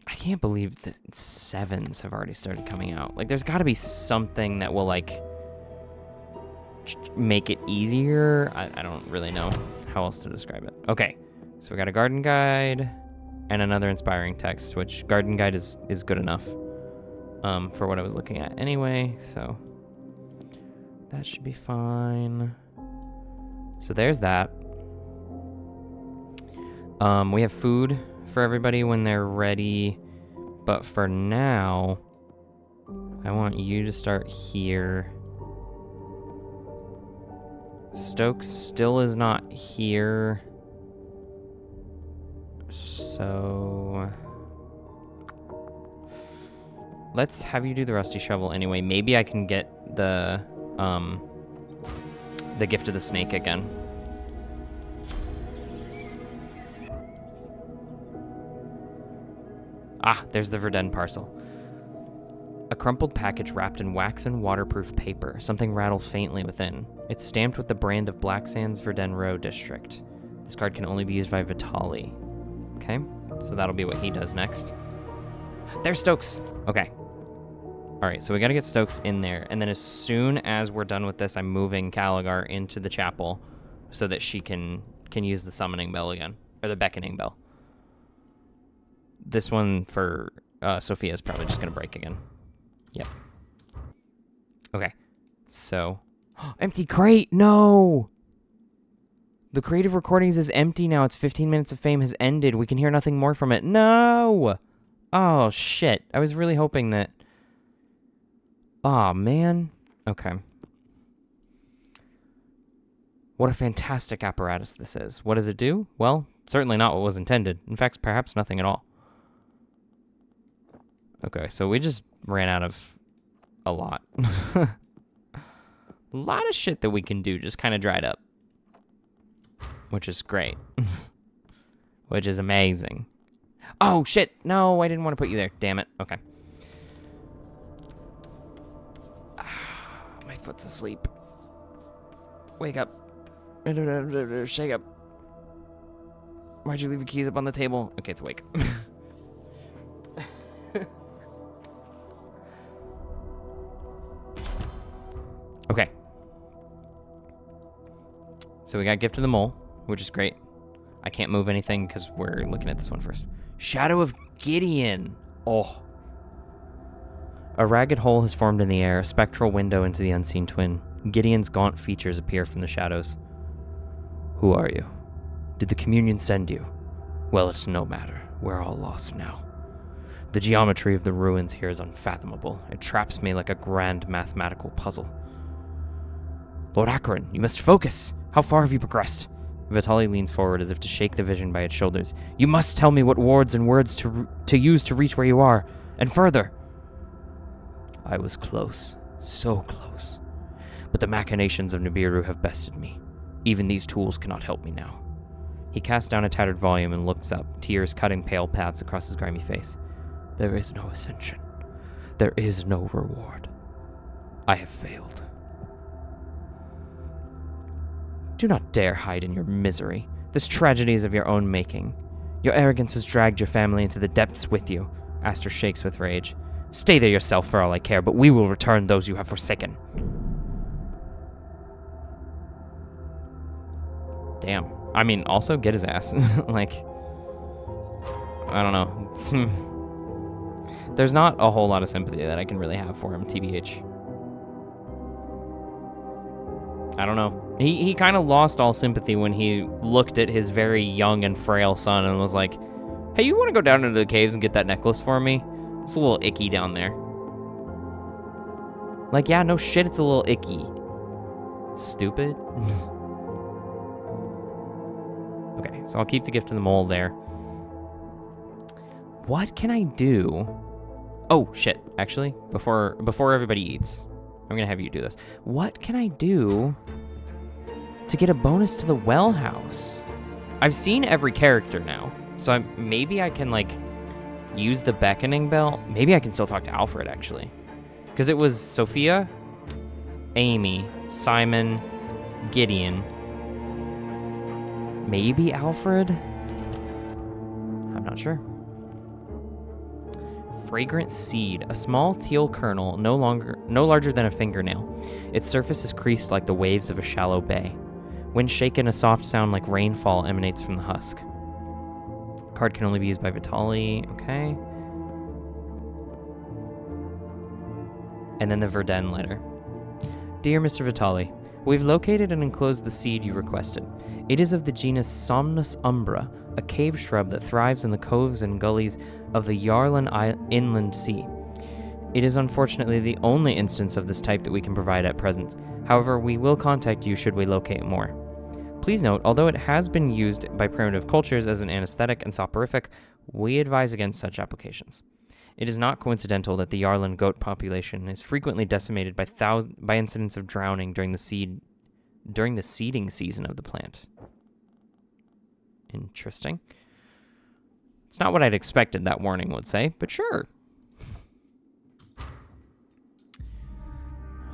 I can't believe that 7s have already started coming out. Like, there's got to be something that will, like, make it easier. I don't really know how else to describe it. Okay, so we got a garden guide and another inspiring text, which garden guide is good enough for what I was looking at anyway, so that should be fine. So there's that. We have food for everybody when they're ready, but for now, I want you to start here. Stokes still is not here. So let's have you do the rusty shovel anyway. Maybe I can get the gift of the snake again. Ah, there's the Verdun parcel. A crumpled package wrapped in waxen waterproof paper. Something rattles faintly within. It's stamped with the brand of Black Sands Verdun Row District. This card can only be used by Vitali. Okay, so that'll be what he does next. There's Stokes! Okay. Alright, so we gotta get Stokes in there, and then as soon as we're done with this, I'm moving Caligar into the chapel so that she can use the summoning bell again, or the beckoning bell. This one for Sophia is probably just gonna break again. Yep. Okay, so... empty crate! No! The creative recordings is empty now. It's 15 minutes of fame has ended. We can hear nothing more from it. No! Oh, shit. I was really hoping that... Aw, man. Okay. What a fantastic apparatus this is. What does it do? Well, certainly not what was intended. In fact, perhaps nothing at all. Okay, so we just ran out of a lot. A lot of shit that we can do just kind of dried up. Which is great. Which is amazing. Oh, shit. No, I didn't want to put you there. Damn it. Okay. My foot's asleep. Wake up. Shake up. Why'd you leave your keys up on the table? Okay, it's awake. Okay. So we got Gift of the Mole, which is great. I can't move anything because we're looking at this one first. Shadow of Gideon. Oh. A ragged hole has formed in the air, a spectral window into the unseen twin. Gideon's gaunt features appear from the shadows. Who are you? Did the communion send you? Well, it's no matter. We're all lost now. The geometry of the ruins here is unfathomable. It traps me like a grand mathematical puzzle. Lord Acheron, you must focus. How far have you progressed? Vitali leans forward as if to shake the vision by its shoulders. You must tell me what wards and words to use to reach where you are, and further. I was close, so close. But the machinations of Nibiru have bested me. Even these tools cannot help me now. He casts down a tattered volume and looks up, tears cutting pale paths across his grimy face. There is no ascension. There is no reward. I have failed. Do not dare hide in your misery. This tragedy is of your own making. Your arrogance has dragged your family into the depths with you. Aster shakes with rage. Stay there yourself for all I care, but we will return those you have forsaken. Damn. I mean, also get his ass. Like, I don't know. There's not a whole lot of sympathy that I can really have for him, TBH. I don't know. He kind of lost all sympathy when he looked at his very young and frail son and was like, hey, you want to go down into the caves and get that necklace for me? It's a little icky down there. Like, yeah, no shit, it's a little icky. Stupid. Okay, so I'll keep the Gift of the Mole there. What can I do? Oh, shit. Actually, before everybody eats, I'm going to have you do this. What can I do to get a bonus to the well house? I've seen every character now, so maybe I can, like, use the beckoning bell. Maybe I can still talk to Alfred, actually. Because it was Sophia, Amy, Simon, Gideon. Maybe Alfred? I'm not sure. Fragrant seed, a small teal kernel, no larger than a fingernail. Its surface is creased like the waves of a shallow bay. When shaken, a soft sound like rainfall emanates from the husk. Card can only be used by Vitali. Okay. And then the Verdun letter. Dear Mr. Vitali, we've located and enclosed the seed you requested. It is of the genus Somnus umbra, a cave shrub that thrives in the coves and gullies of the Yarlan Inland Sea. It is unfortunately the only instance of this type that we can provide at present. However, we will contact you should we locate more. Please note, although it has been used by primitive cultures as an anesthetic and soporific, we advise against such applications. It is not coincidental that the Yarland goat population is frequently decimated by incidents of drowning during the seeding season of the plant. Interesting. It's not what I'd expected that warning would say, but sure.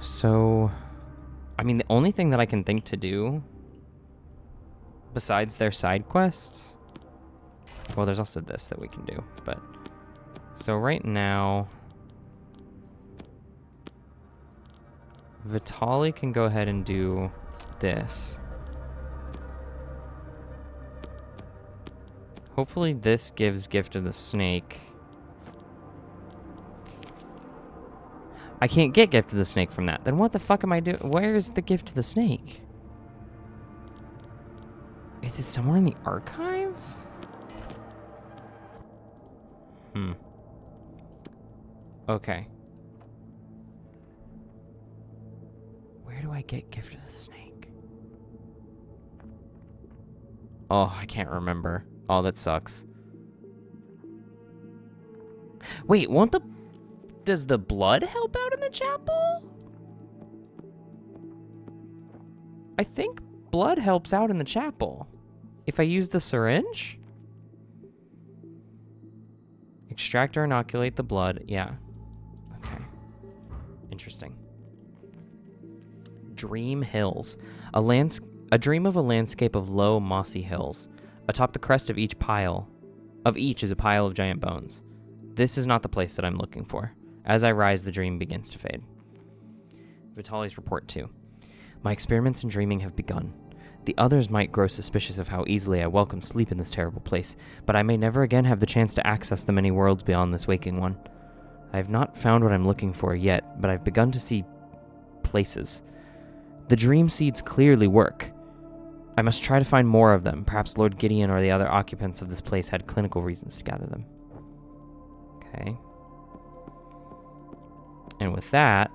So, I mean, the only thing that I can think to do besides their side quests, well, there's also this that we can do, but so right now Vitaly can go ahead and do this. Hopefully this gives Gift of the Snake. I can't get Gift of the Snake from that. Then what the fuck am I doing? Where's the Gift of the Snake? Is it somewhere in the archives? Okay. Where do I get Gift of the Snake? Oh, I can't remember. Oh, that sucks. Wait, does the blood help out in the chapel? I think blood helps out in the chapel. If I use the syringe? Extract or inoculate the blood. Yeah. Okay. Interesting. Dream Hills. A dream of a landscape of low, mossy hills. Atop the crest of each is a pile of giant bones. This is not the place that I'm looking for. As I rise, the dream begins to fade. Vitaly's report 2. My experiments in dreaming have begun. The others might grow suspicious of how easily I welcome sleep in this terrible place, but I may never again have the chance to access the many worlds beyond this waking one. I have not found what I'm looking for yet, but I've begun to see places. The dream seeds clearly work. I must try to find more of them. Perhaps Lord Gideon or the other occupants of this place had clinical reasons to gather them. Okay. And with that,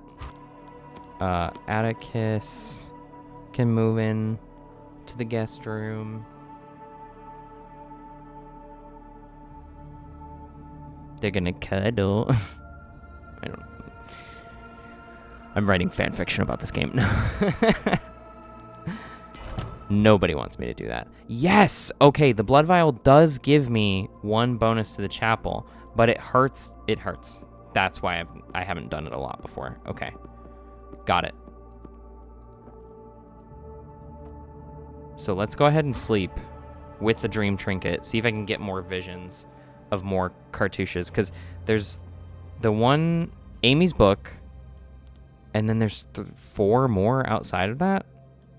Atticus can move in to the guest room. They're gonna cuddle. I'm writing fan fiction about this game. Nobody wants me to do that. Yes! Okay, the blood vial does give me 1 bonus to the chapel, but it hurts. It hurts. That's why I haven't done it a lot before. Okay. Got it. So let's go ahead and sleep with the dream trinket. See if I can get more visions of more cartouches. Because there's the one, Amy's book, and then there's 4 more outside of that.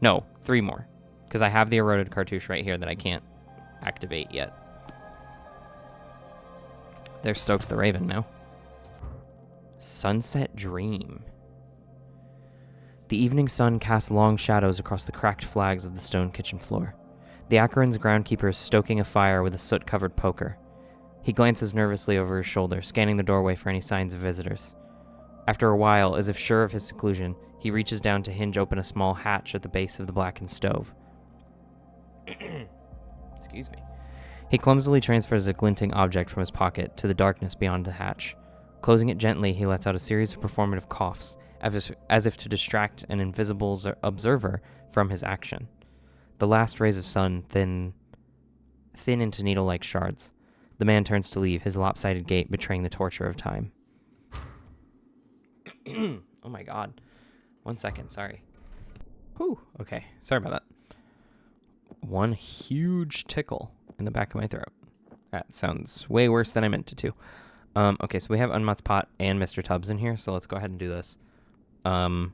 No, 3 more. Because I have the eroded cartouche right here that I can't activate yet. There's Stokes the Raven now. Sunset Dream. The evening sun casts long shadows across the cracked flags of the stone kitchen floor. The Acheron's groundkeeper is stoking a fire with a soot-covered poker. He glances nervously over his shoulder, scanning the doorway for any signs of visitors. After a while, as if sure of his seclusion, he reaches down to hinge open a small hatch at the base of the blackened stove. Excuse me. He clumsily transfers a glinting object from his pocket to the darkness beyond the hatch. Closing it gently, he lets out a series of performative coughs, as if to distract an invisible observer from his action. The last rays of sun thin into needle-like shards. The man turns to leave, his lopsided gait betraying the torture of time. Oh my god. 1 second, sorry. Whew, okay, sorry about that. One huge tickle in the back of my throat. That sounds way worse than I meant it to. Okay, so we have Unmat's Pot and Mr. Tubbs in here, so let's go ahead and do this. The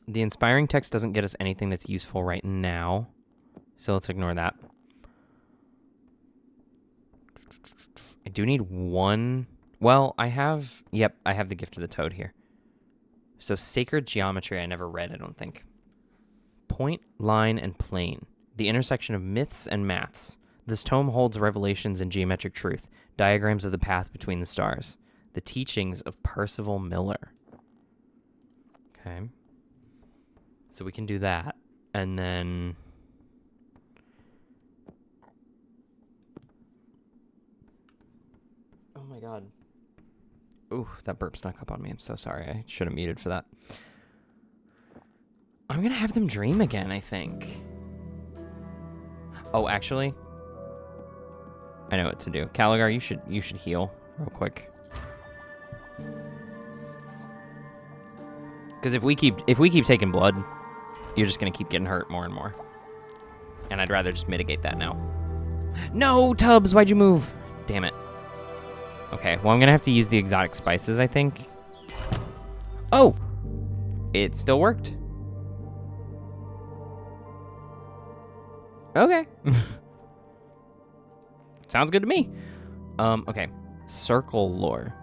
inspiring text doesn't get us anything that's useful right now, so let's ignore that. I do need 1. Well, I have the Gift of the Toad here. So Sacred Geometry I never read, I don't think. Point, line, and plane. The intersection of myths and maths. This tome holds revelations in geometric truth, diagrams of the path between the stars. The teachings of Percival Miller. Okay. So we can do that. And then... Oh my god. Ooh, that burp snuck up on me. I'm so sorry. I should have muted for that. I'm gonna have them dream again, I think. Oh, actually... I know what to do. Caligar, you should heal real quick. Because if we keep taking blood, you're just gonna keep getting hurt more and more. And I'd rather just mitigate that now. No, Tubbs, why'd you move? Damn it. Okay, well, I'm gonna have to use the exotic spices, I think. Oh! It still worked. Okay. Sounds good to me. Okay. Circle lore.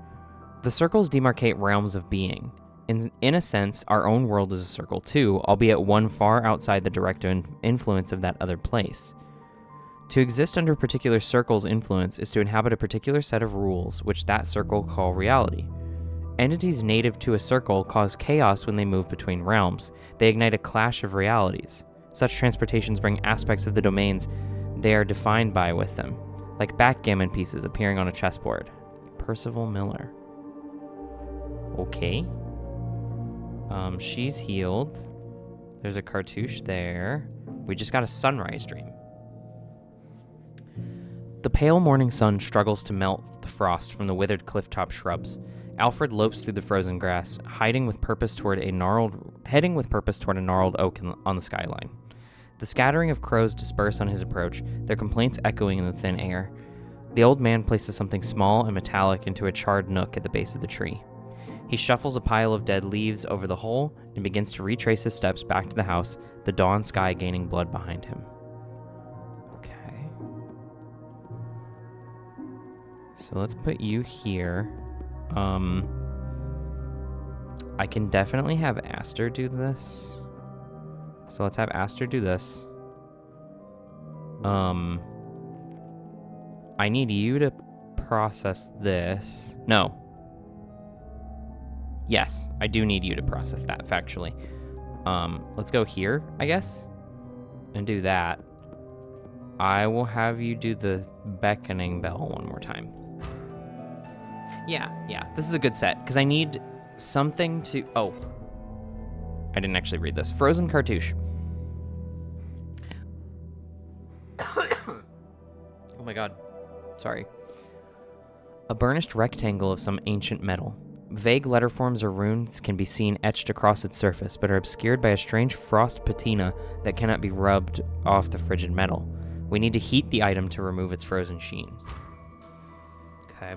The circles demarcate realms of being. In a sense, our own world is a circle too, albeit one far outside the direct influence of that other place. To exist under a particular circle's influence is to inhabit a particular set of rules, which that circle call reality. Entities native to a circle cause chaos when they move between realms. They ignite a clash of realities. Such transportations bring aspects of the domains they are defined by with them, like backgammon pieces appearing on a chessboard. Percival Miller. Okay. She's healed. There's a cartouche there. We just got a sunrise dream. The pale morning sun struggles to melt the frost from the withered clifftop shrubs. Alfred lopes through the frozen grass, heading with purpose toward a gnarled oak on the skyline. The scattering of crows disperse on his approach, their complaints echoing in the thin air. The old man places something small and metallic into a charred nook at the base of the tree. He shuffles a pile of dead leaves over the hole and begins to retrace his steps back to the house, the dawn sky gaining blood behind him. Okay. So let's put you here. I can definitely have Aster do this. So let's have Aster do this. I need you to process this. No. Yes, I do need you to process that, factually. Let's go here, I guess, and do that. I will have you do the beckoning bell one more time. Yeah, this is a good set, because I need something to... Oh, I didn't actually read this. Frozen cartouche. Oh my god. Sorry. A burnished rectangle of some ancient metal. Vague letterforms or runes can be seen etched across its surface, but are obscured by a strange frost patina that cannot be rubbed off the frigid metal. We need to heat the item to remove its frozen sheen. Okay.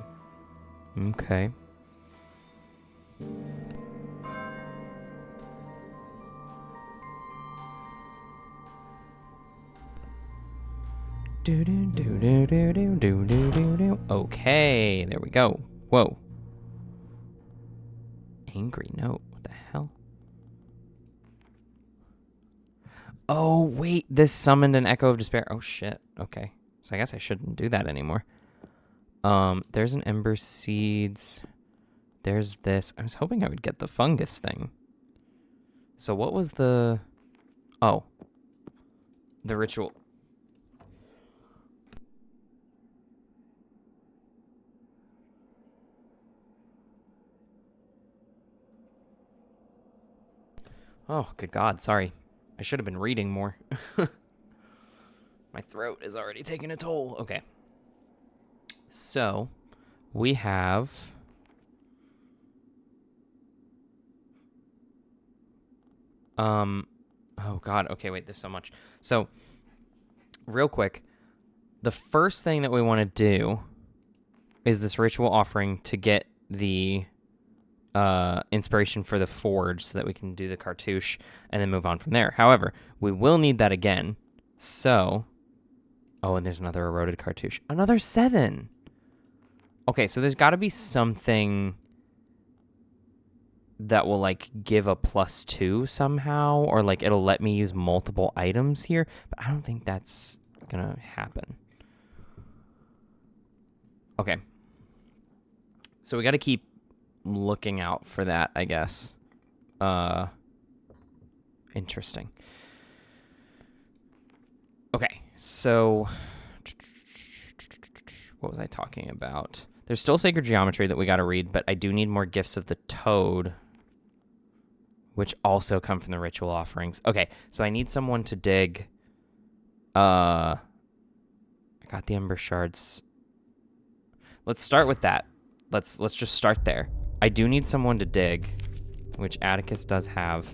Okay, there we go. Whoa. Angry note. What the hell? Oh, wait. This summoned an echo of despair. Oh, shit. Okay. So I guess I shouldn't do that anymore. There's an ember seeds. There's this. I was hoping I would get the fungus thing. So what was the... Oh. The ritual. Oh, good God. Sorry. I should have been reading more. My throat is already taking a toll. Okay. So, we have... Oh, God. Okay, wait. There's so much. So, real quick. The first thing that we want to do is this ritual offering to get the... inspiration for the forge so that we can do the cartouche and then move on from there. However, we will need that again. So, oh, and there's another eroded cartouche. Another 7. Okay, so there's got to be something that will like give a +2 somehow, or like it'll let me use multiple items here, but I don't think that's gonna happen. Okay. So we got to keep looking out for that, I guess. Interesting. Okay, so what was I talking about? There's still sacred geometry that we got to read, but I do need more gifts of the toad, which also come from the ritual offerings. Okay, so I need someone to dig. I got the ember shards. Let's start with that. Let's just start there. I do need someone to dig, which Atticus does have.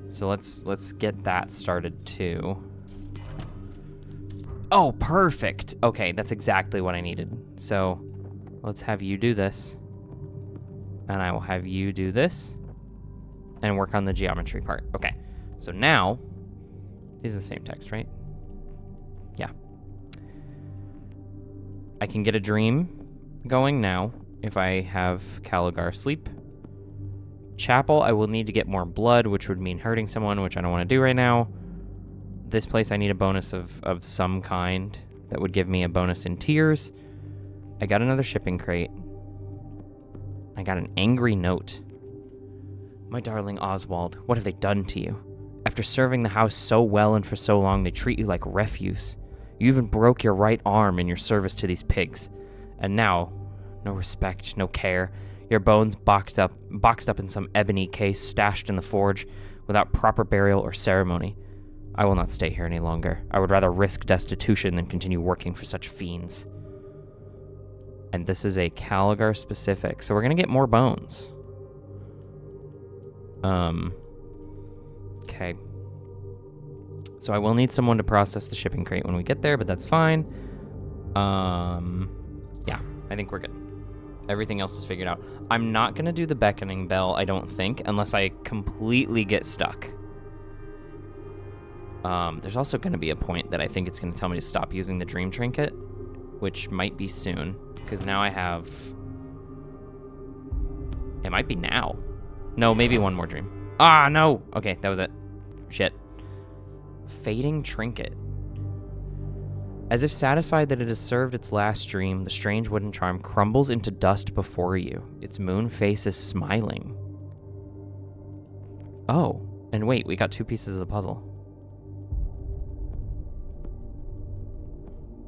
So let's get that started too. Oh, perfect. Okay, that's exactly what I needed. So let's have you do this. And I will have you do this. And work on the geometry part. Okay, so now, these are the same text, right? Yeah. I can get a dream going now if I have Caligar sleep. Chapel, I will need to get more blood, which would mean hurting someone, which I don't want to do right now. This place, I need a bonus of some kind that would give me a bonus in tears. I got another shipping crate. I got an angry note. My darling Oswald, what have they done to you? After serving the house so well and for so long, they treat you like refuse. You even broke your right arm in your service to these pigs. And now, no respect, no care. Your bones boxed up in some ebony case stashed in the forge without proper burial or ceremony. I will not stay here any longer. I would rather risk destitution than continue working for such fiends. And this is a Caligar specific, so we're gonna get more bones. Okay. So I will need someone to process the shipping crate when we get there, but that's fine. Yeah, I think we're good. Everything else is figured out. I'm not gonna do the beckoning bell, I don't think, unless I completely get stuck. There's also gonna be a point that I think it's gonna tell me to stop using the dream trinket, which might be soon, because now I have... It might be now. No, maybe one more dream. Ah, no! Okay, that was it. Shit. Fading trinket. As if satisfied that it has served its last dream, the strange wooden charm crumbles into dust before you. Its moon face is smiling. Oh, and wait, we got 2 pieces of the puzzle.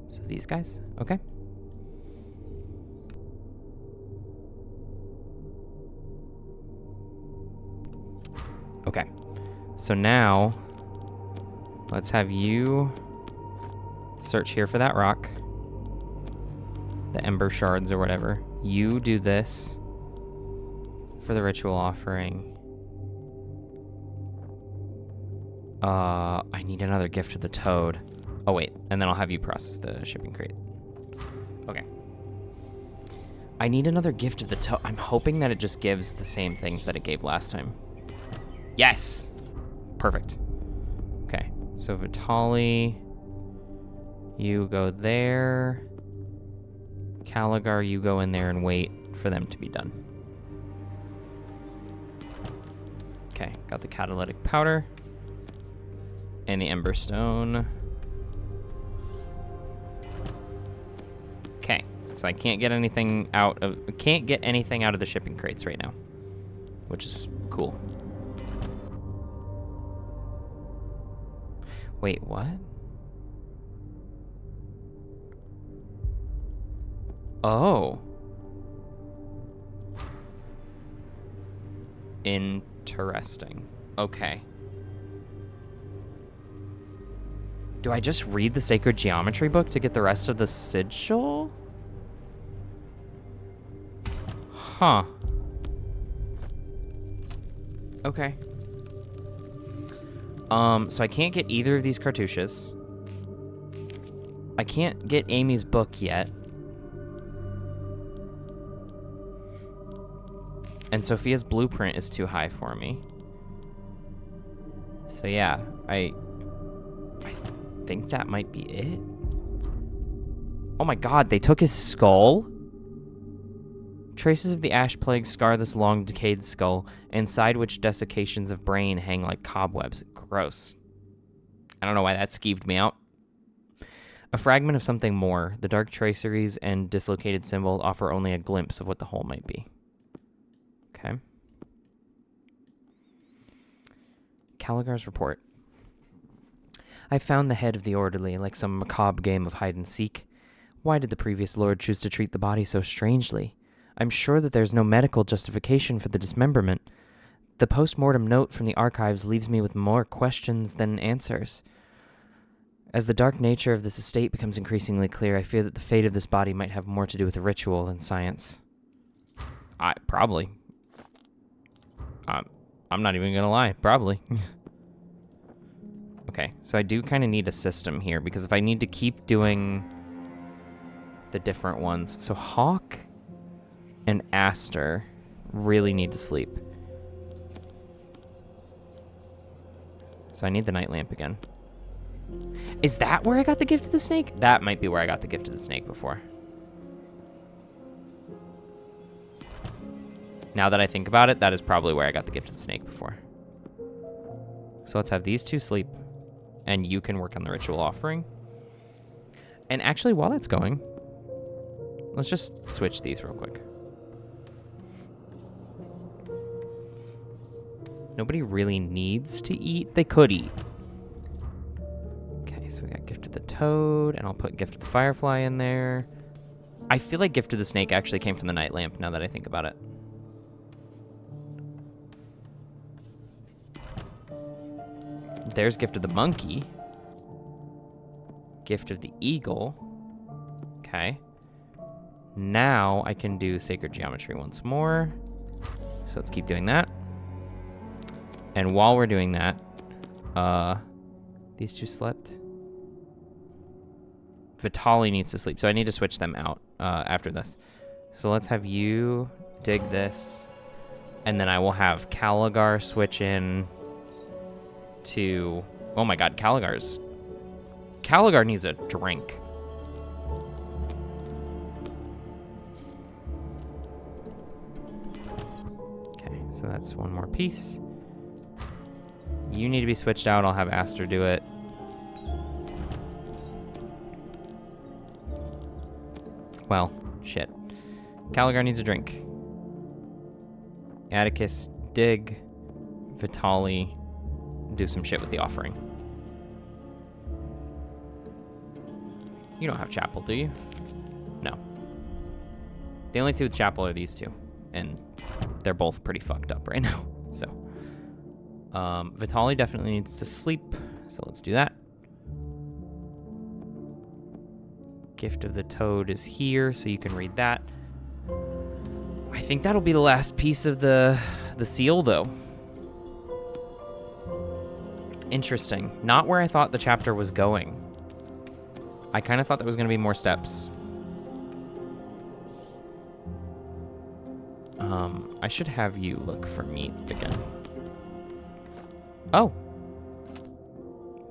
So these guys? Okay. Okay. So now, let's have you search here for that rock. The ember shards or whatever. You do this for the ritual offering. I need another gift of the toad. Oh, wait. And then I'll have you process the shipping crate. Okay. I need another gift of the toad. I'm hoping that it just gives the same things that it gave last time. Yes! Perfect. Okay. So Vitali, you go there. Caligar, you go in there and wait for them to be done. Okay. Got the catalytic powder. And the ember stone. Okay, so I can't get anything out of the shipping crates right now, which is cool. Wait, what? Oh. Interesting. Okay. Do I just read the Sacred Geometry book to get the rest of the sigil? Huh. Okay. So I can't get either of these cartouches. I can't get Amy's book yet. And Sophia's blueprint is too high for me. So yeah, I think that might be it. Oh my god, they took his skull? Traces of the ash plague scar this long decayed skull, inside which desiccations of brain hang like cobwebs. Gross. I don't know why that skeeved me out. A fragment of something more. The dark traceries and dislocated symbol offer only a glimpse of what the whole might be. Okay. Caligar's report. I found the head of the orderly, like some macabre game of hide and seek. Why did the previous lord choose to treat the body so strangely? I'm sure that there's no medical justification for the dismemberment. The post-mortem note from the archives leaves me with more questions than answers. As the dark nature of this estate becomes increasingly clear, I fear that the fate of this body might have more to do with a ritual than science. Probably. I'm not even gonna lie. Probably. Okay, so I do kind of need a system here, because if I need to keep doing the different ones... So Hawk and Aster really need to sleep. So I need the night lamp again. Is that where I got the gift of the snake? That might be where I got the gift of the snake before. Now that I think about it, that is probably where I got the gift of the snake before. So let's have these two sleep. And you can work on the ritual offering. And actually, while that's going, let's just switch these real quick. Nobody really needs to eat. They could eat. Okay, so we got Gift of the Toad, and I'll put Gift of the Firefly in there. I feel like Gift of the Snake actually came from the Night Lamp, now that I think about it. There's Gift of the Monkey. Gift of the Eagle. Okay. Now I can do Sacred Geometry once more. So let's keep doing that. And while we're doing that, these two slept. Vitali needs to sleep, so I need to switch them out after this. So let's have you dig this, and then I will have Caligar switch in to... Oh my god, Caligar needs a drink. Okay, so that's one more piece. You need to be switched out. I'll have Aster do it. Well, shit. Caligar needs a drink. Atticus, dig. Vitali, do some shit with the offering. You don't have chapel, do you? No. The only two with chapel are these two. And they're both pretty fucked up right now. So, Vitali definitely needs to sleep. So let's do that. Gift of the Toad is here, so you can read that. I think that'll be the last piece of the seal, though. Interesting. Not where I thought the chapter was going. I kind of thought there was going to be more steps. I should have you look for meat again. Oh.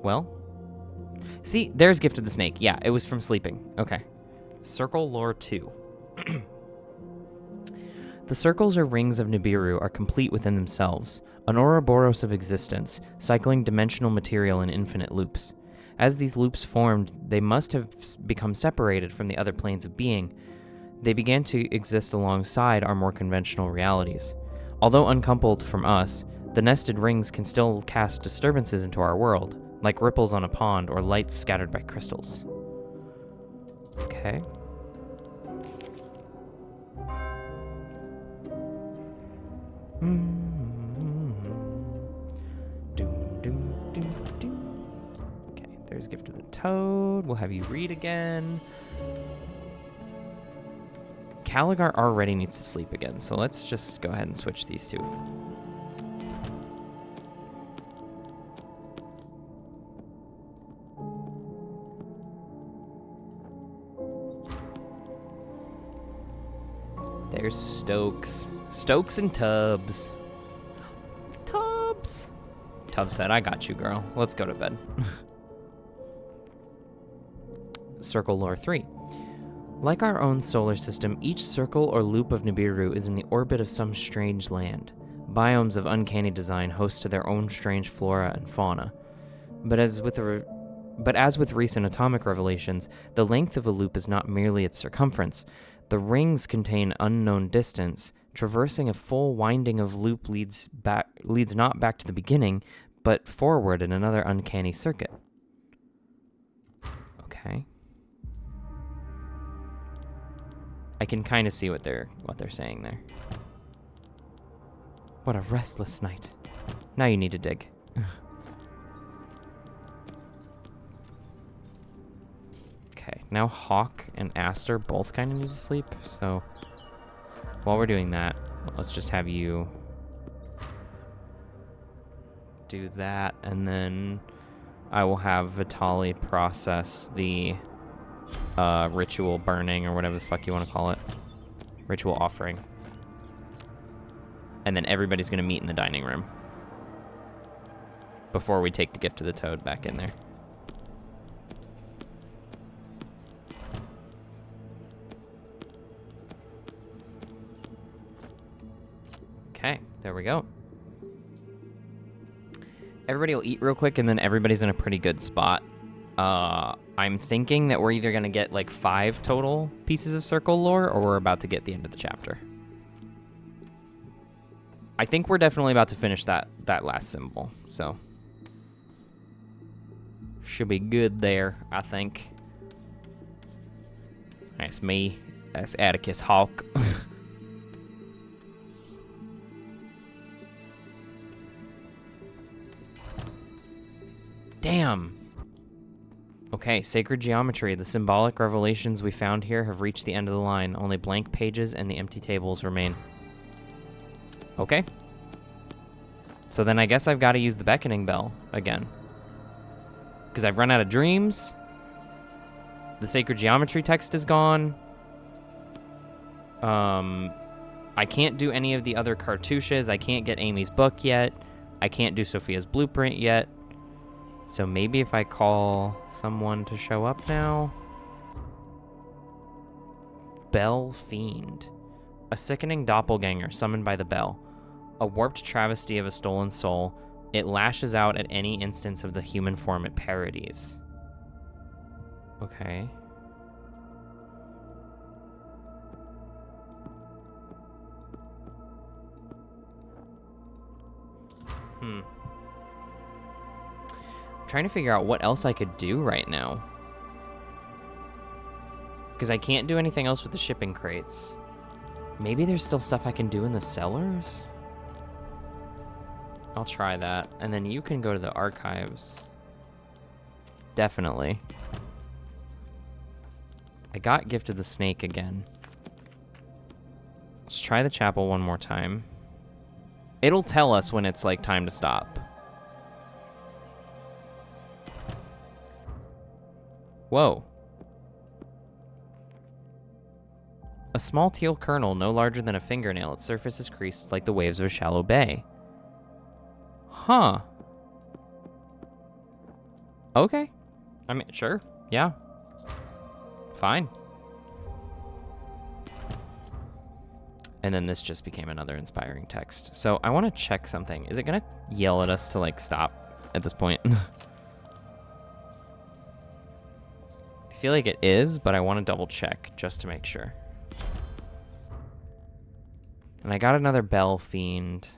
Well. See, there's Gift of the Snake. Yeah, it was from sleeping. Okay. Circle Lore 2. The circles or rings of Nibiru are complete within themselves, an Ouroboros of existence, cycling dimensional material in infinite loops. As these loops formed, they must have become separated from the other planes of being. They began to exist alongside our more conventional realities. Although uncoupled from us, the nested rings can still cast disturbances into our world, like ripples on a pond or lights scattered by crystals. Okay. Okay, there's Gift of the Toad. We'll have you read again. Caligar already needs to sleep again, so let's just go ahead and switch these two. There's Stokes. Stokes and Tubbs. Tubbs. Tubbs said, I got you, girl. Let's go to bed. Circle Lore 3. Like our own solar system, each circle or loop of Nibiru is in the orbit of some strange land. Biomes of uncanny design host to their own strange flora and fauna. But as with the But as with recent atomic revelations, the length of a loop is not merely its circumference. The rings contain unknown distance. Traversing a full winding of loop leads not back to the beginning, but forward in another uncanny circuit. Okay. I can kind of see what they're saying there. What a restless night. Now you need to dig. Okay, now Hawk and Aster both kind of need to sleep, so while we're doing that, let's just have you do that, and then I will have Vitali process the ritual burning, or whatever the fuck you want to call it. Ritual offering. And then everybody's going to meet in the dining room before we take the gift of the toad back in there. Okay, there we go. Everybody will eat real quick, and then everybody's in a pretty good spot. I'm thinking that we're either going to get like 5 total pieces of circle lore, or we're about to get the end of the chapter. I think we're definitely about to finish that last symbol, so should be good there, I think. That's me. That's Atticus Hawk. Damn. Okay, sacred geometry. The symbolic revelations we found here have reached the end of the line. Only blank pages and the empty tables remain. Okay. So then I guess I've got to use the beckoning bell again. Because I've run out of dreams. The sacred geometry text is gone. I can't do any of the other cartouches. I can't get Amy's book yet. I can't do Sophia's blueprint yet. So maybe if I call someone to show up now. Bell Fiend. A sickening doppelganger summoned by the bell. A warped travesty of a stolen soul. It lashes out at any instance of the human form it parodies. Okay. I'm trying to figure out what else I could do right now. Because I can't do anything else with the shipping crates. Maybe there's still stuff I can do in the cellars? I'll try that. And then you can go to the archives. Definitely. I got Gift of the Snake again. Let's try the chapel one more time. It'll tell us when it's like time to stop. Whoa. A small teal kernel, no larger than a fingernail. Its surface is creased like the waves of a shallow bay. Huh. Okay. I mean, sure. Yeah. Fine. And then this just became another inspiring text. So I want to check something. Is it going to yell at us to, like, stop at this point? I feel like it is, but I want to double check just to make sure. And I got another Bell Fiend.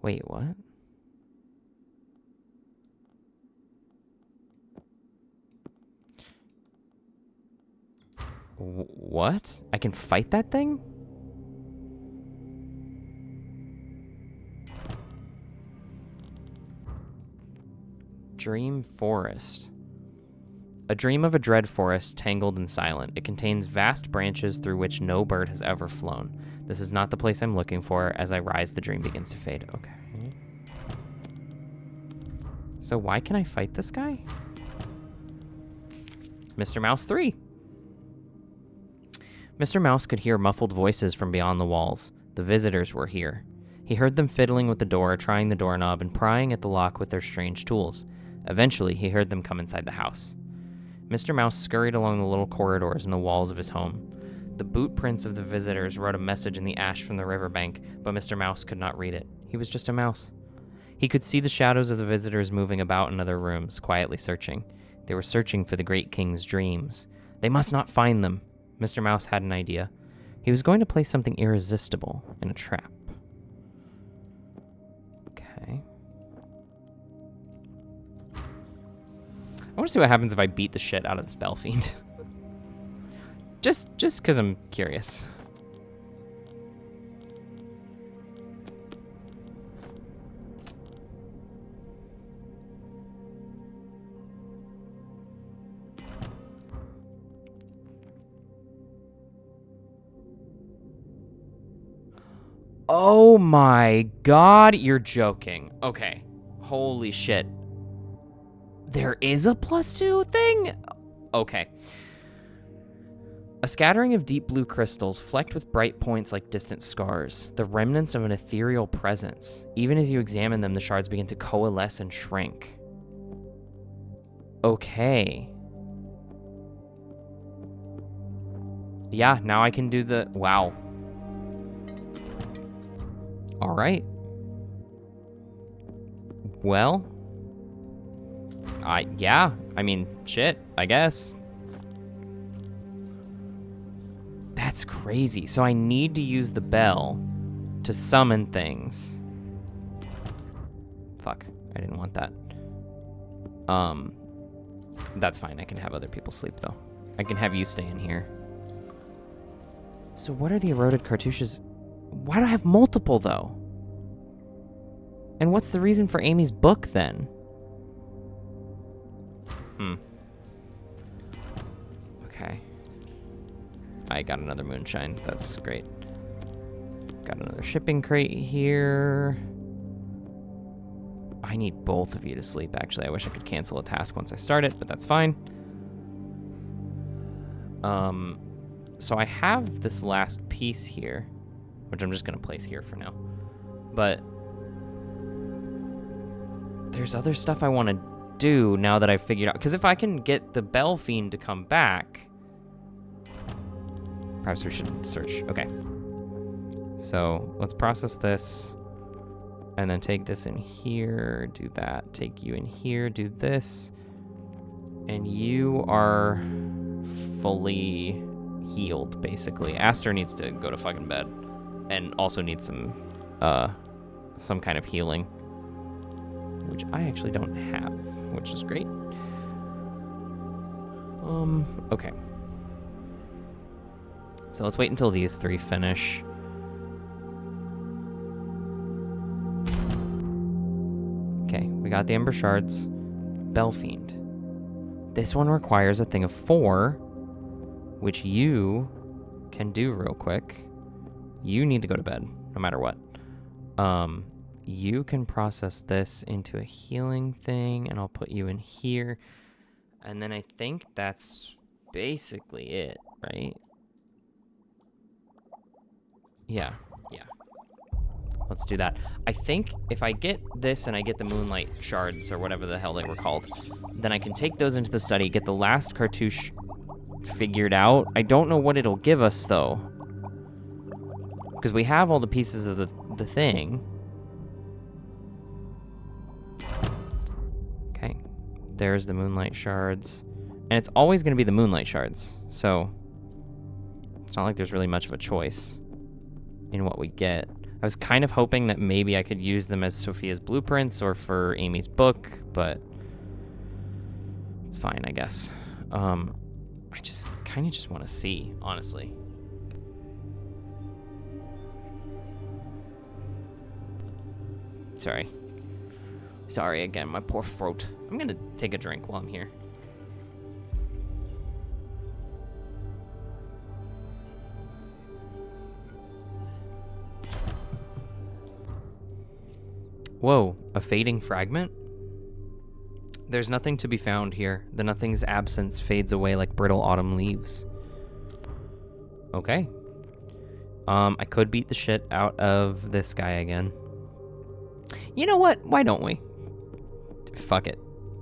Wait, what? What? I can fight that thing? Dream Forest. A dream of a dread forest, tangled and silent. It contains vast branches through which no bird has ever flown. This is not the place I'm looking for. As I rise, the dream begins to fade. Okay. So why can I fight this guy? Mr. Mouse 3. Mr. Mouse could hear muffled voices from beyond the walls. The visitors were here. He heard them fiddling with the door, trying the doorknob, and prying at the lock with their strange tools. Eventually, he heard them come inside the house. Mr. Mouse scurried along the little corridors in the walls of his home. The boot prints of the visitors wrote a message in the ash from the riverbank, but Mr. Mouse could not read it. He was just a mouse. He could see the shadows of the visitors moving about in other rooms, quietly searching. They were searching for the Great King's dreams. They must not find them. Mr. Mouse had an idea. He was going to place something irresistible in a trap. Okay. I want to see what happens if I beat the shit out of this Bell Fiend. just because I'm curious. Oh my god, you're joking. Okay. Holy shit. There is a +2 thing? Okay. A scattering of deep blue crystals flecked with bright points like distant scars, the remnants of an ethereal presence. Even as you examine them, the shards begin to coalesce and shrink. Okay. Yeah, now I can do the... Wow. All right. Well, yeah, I mean, shit, I guess. That's crazy. So I need to use the bell to summon things. Fuck, I didn't want that. That's fine. I can have other people sleep, though. I can have you stay in here. So what are the eroded cartouches? Why do I have multiple, though? And what's the reason for Amy's book, then? Okay. I got another moonshine. That's great. Got another shipping crate here. I need both of you to sleep, actually. I wish I could cancel a task once I start it, but that's fine. So I have this last piece here, which I'm just going to place here for now. But there's other stuff I want to do now that I've figured out. Because if I can get the Bell Fiend to come back... Perhaps we should search. Okay. So let's process this. And then take this in here. Do that. Take you in here. Do this. And you are fully healed, basically. Aster needs to go to fucking bed. And also needs some kind of healing. Which I actually don't have, which is great. Okay. So let's wait until these three finish. Okay, we got the Ember Shards. Bell Fiend. This one requires a thing of 4, which you can do real quick. You need to go to bed, no matter what. You can process this into a healing thing, and I'll put you in here. And then I think that's basically it, right? Yeah. Let's do that. I think if I get this and I get the Moonlight Shards, or whatever the hell they were called, then I can take those into the study, get the last cartouche figured out. I don't know what it'll give us, though. Because we have all the pieces of the thing. Okay. There's the Moonlight Shards. And it's always going to be the Moonlight Shards. So it's not like there's really much of a choice in what we get. I was kind of hoping that maybe I could use them as Sophia's blueprints or for Amy's book, but it's fine, I guess. I just kind of just want to see, honestly. Sorry again, my poor throat. I'm gonna take a drink while I'm here. Whoa, a fading fragment? There's nothing to be found here. The nothing's absence fades away like brittle autumn leaves. Okay. I could beat the shit out of this guy again. You know what? Why don't we? Fuck it.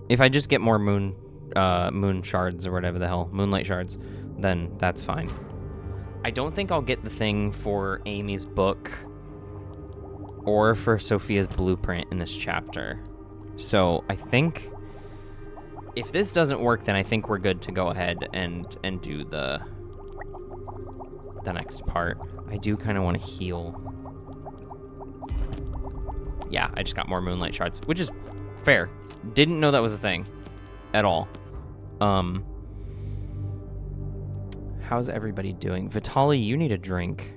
If I just get more moon shards or whatever the hell, moonlight shards, then that's fine. I don't think I'll get the thing for Amy's book or for Sophia's blueprint in this chapter. So I think if this doesn't work, then I think we're good to go ahead and do the next part. I do kind of want to heal. Yeah, I just got more moonlight shards, which is fair. Didn't know that was a thing at all. How's everybody doing? Vitali, you need a drink.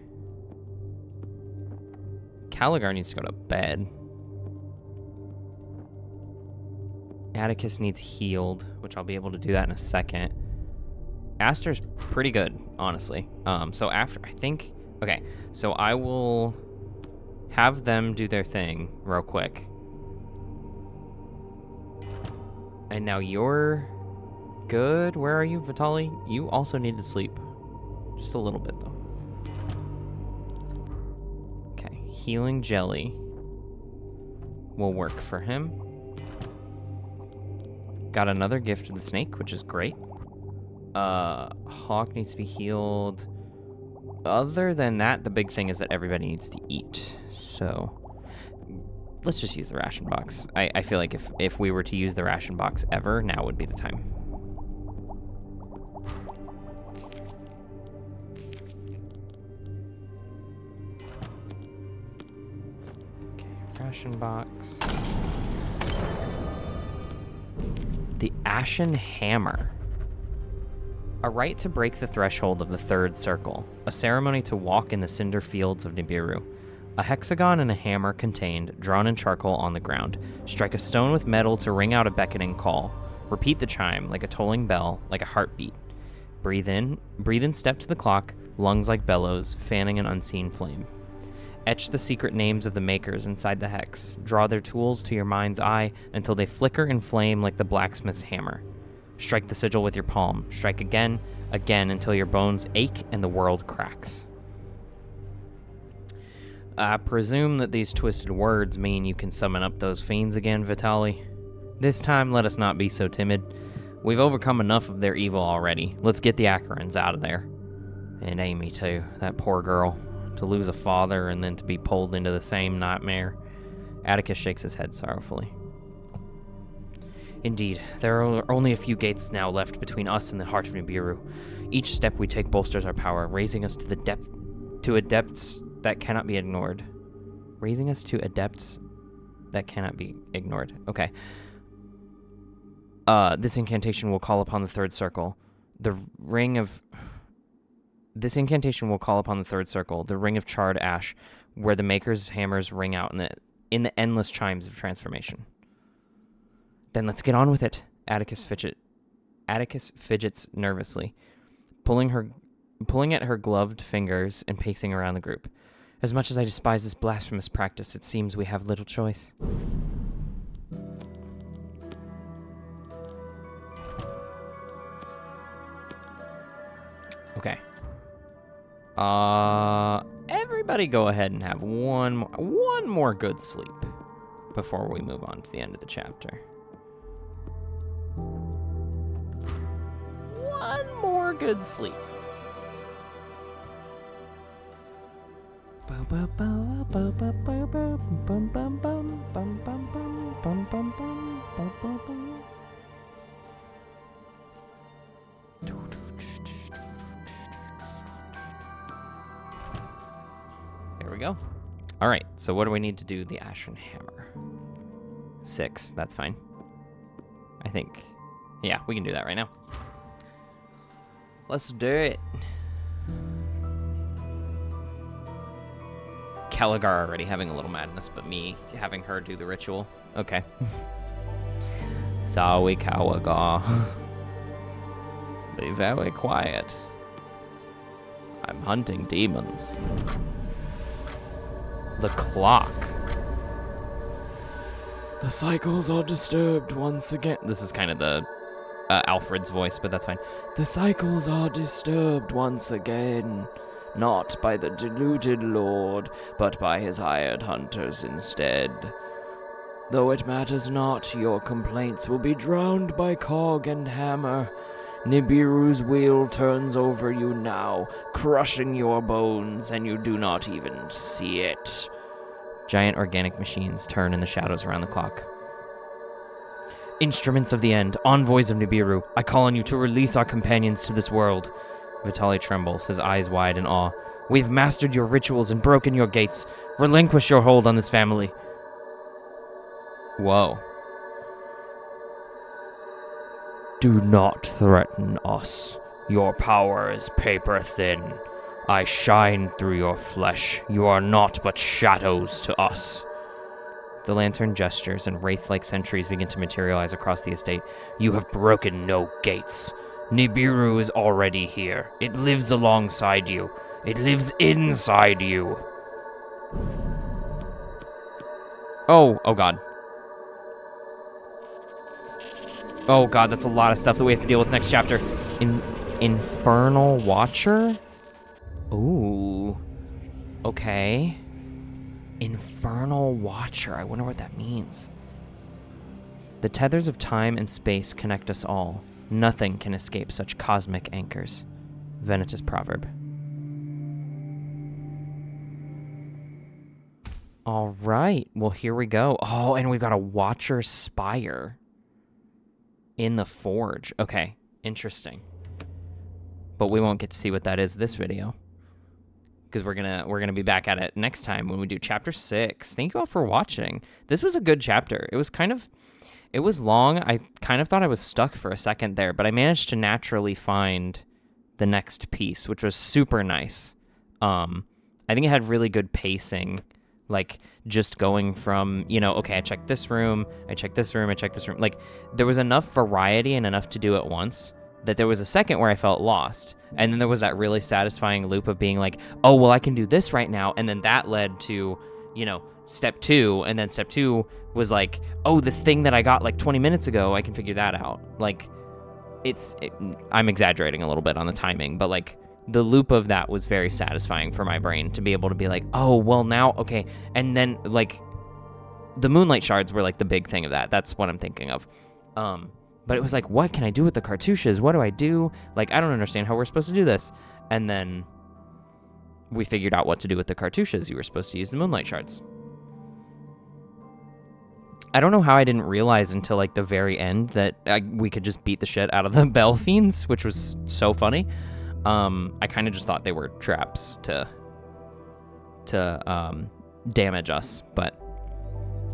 Caligar needs to go to bed. Atticus needs healed, which I'll be able to do that in a second. Aster's pretty good, honestly. So after, I think, okay, so I will have them do their thing real quick. And now you're good. Where are you, Vitali? You also need to sleep. Just a little bit, though. Okay, healing jelly will work for him. Got another gift to the snake, which is great. Hawk needs to be healed. Other than that, the big thing is that everybody needs to eat. So let's just use the ration box. I feel like if we were to use the ration box ever, now would be the time. Okay, ration box. The Ashen Hammer. A rite to break the threshold of the third circle. A ceremony to walk in the cinder fields of Nibiru. A hexagon and a hammer contained, drawn in charcoal on the ground. Strike a stone with metal to ring out a beckoning call. Repeat the chime like a tolling bell, like a heartbeat. Breathe in, step to the clock, lungs like bellows, fanning an unseen flame. Etch the secret names of the makers inside the hex. Draw their tools to your mind's eye until they flicker and flame like the blacksmith's hammer. Strike the sigil with your palm. Strike again, until your bones ache and the world cracks. I presume that these twisted words mean you can summon up those fiends again, Vitali. This time, let us not be so timid. We've overcome enough of their evil already. Let's get the Acherons out of there. And Amy, too. That poor girl. To lose a father and then to be pulled into the same nightmare. Atticus shakes his head sorrowfully. Indeed, there are only a few gates now left between us and the heart of Nibiru. Each step we take bolsters our power, raising us to a depths that cannot be ignored. Raising us to adepts that cannot be ignored. Okay. This incantation will call upon the third circle. This incantation will call upon the third circle, the ring of charred ash, where the maker's hammers ring out in the endless chimes of transformation. Then let's get on with it. Atticus fidgets nervously, pulling at her gloved fingers and pacing around the group. As much as I despise this blasphemous practice, it seems we have little choice. Okay. Everybody go ahead and have one more good sleep before we move on to the end of the chapter. One more good sleep. There we go. All right, so what do we need to do the Ashen Hammer? 6, that's fine. I think, yeah, we can do that right now. Let's do it. Caligar already having a little madness, but me having her do the ritual. Okay. Sawi Caligar. Be very quiet. I'm hunting demons. The clock. The cycles are disturbed once again. This is kind of the Alfred's voice, but that's fine. The cycles are disturbed once again. Not by the deluded lord, but by his hired hunters instead. Though it matters not, your complaints will be drowned by cog and hammer. Nibiru's wheel turns over you now, crushing your bones, and you do not even see it. Giant organic machines turn in the shadows around the clock. Instruments of the end, envoys of Nibiru, I call on you to release our companions to this world. Vitali trembles, his eyes wide in awe. We've mastered your rituals and broken your gates. Relinquish your hold on this family. Whoa. Do not threaten us. Your power is paper thin. I shine through your flesh. You are naught but shadows to us. The lantern gestures and wraith-like sentries begin to materialize across the estate. You have broken no gates. Nibiru is already here. It lives alongside you. It lives inside you. Oh God. Oh God, that's a lot of stuff that we have to deal with next chapter. Infernal Watcher? Ooh. Okay. Infernal Watcher. I wonder what that means. The tethers of time and space connect us all. Nothing can escape such cosmic anchors. Venetus proverb. All right. Well, here we go. Oh, and we've got a Watcher Spire in the forge. Okay. Interesting. But we won't get to see what that is this video, because we're gonna be back at it next time when we do chapter 6. Thank you all for watching. This was a good chapter. It was long. I kind of thought I was stuck for a second there, but I managed to naturally find the next piece, which was super nice. I think it had really good pacing, like just going from, okay, I checked this room, I checked this room, I checked this room. Like there was enough variety and enough to do at once that there was a second where I felt lost. And then there was that really satisfying loop of being like, oh, well, I can do this right now. And then that led to, step 2. And then step 2 was like, oh, this thing that I got like 20 minutes ago, I can figure that out. Like, I'm exaggerating a little bit on the timing, but like the loop of that was very satisfying for my brain to be able to be like, oh, well, now, okay. And then like the moonlight shards were like the big thing of that. That's what I'm thinking of. But it was like, what can I do with the cartouches? What do I do? Like, I don't understand how we're supposed to do this. And then we figured out what to do with the cartouches. You were supposed to use the moonlight shards. I don't know how I didn't realize until like the very end that we could just beat the shit out of the bell fiends, which was so funny. I kind of just thought they were traps to damage us, but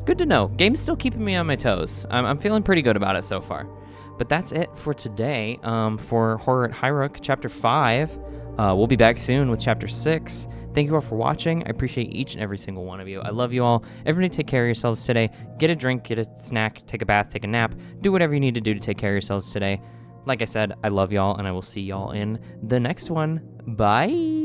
good to know. Game's still keeping me on my toes. I'm feeling pretty good about it so far. But that's it for today for Horror at Highrook, Chapter 5. We'll be back soon with Chapter 6. Thank you all for watching. I appreciate each and every single one of you. I love you all. Everybody take care of yourselves today. Get a drink, get a snack, take a bath, take a nap. Do whatever you need to do to take care of yourselves today. Like I said, I love y'all, and I will see y'all in the next one. Bye!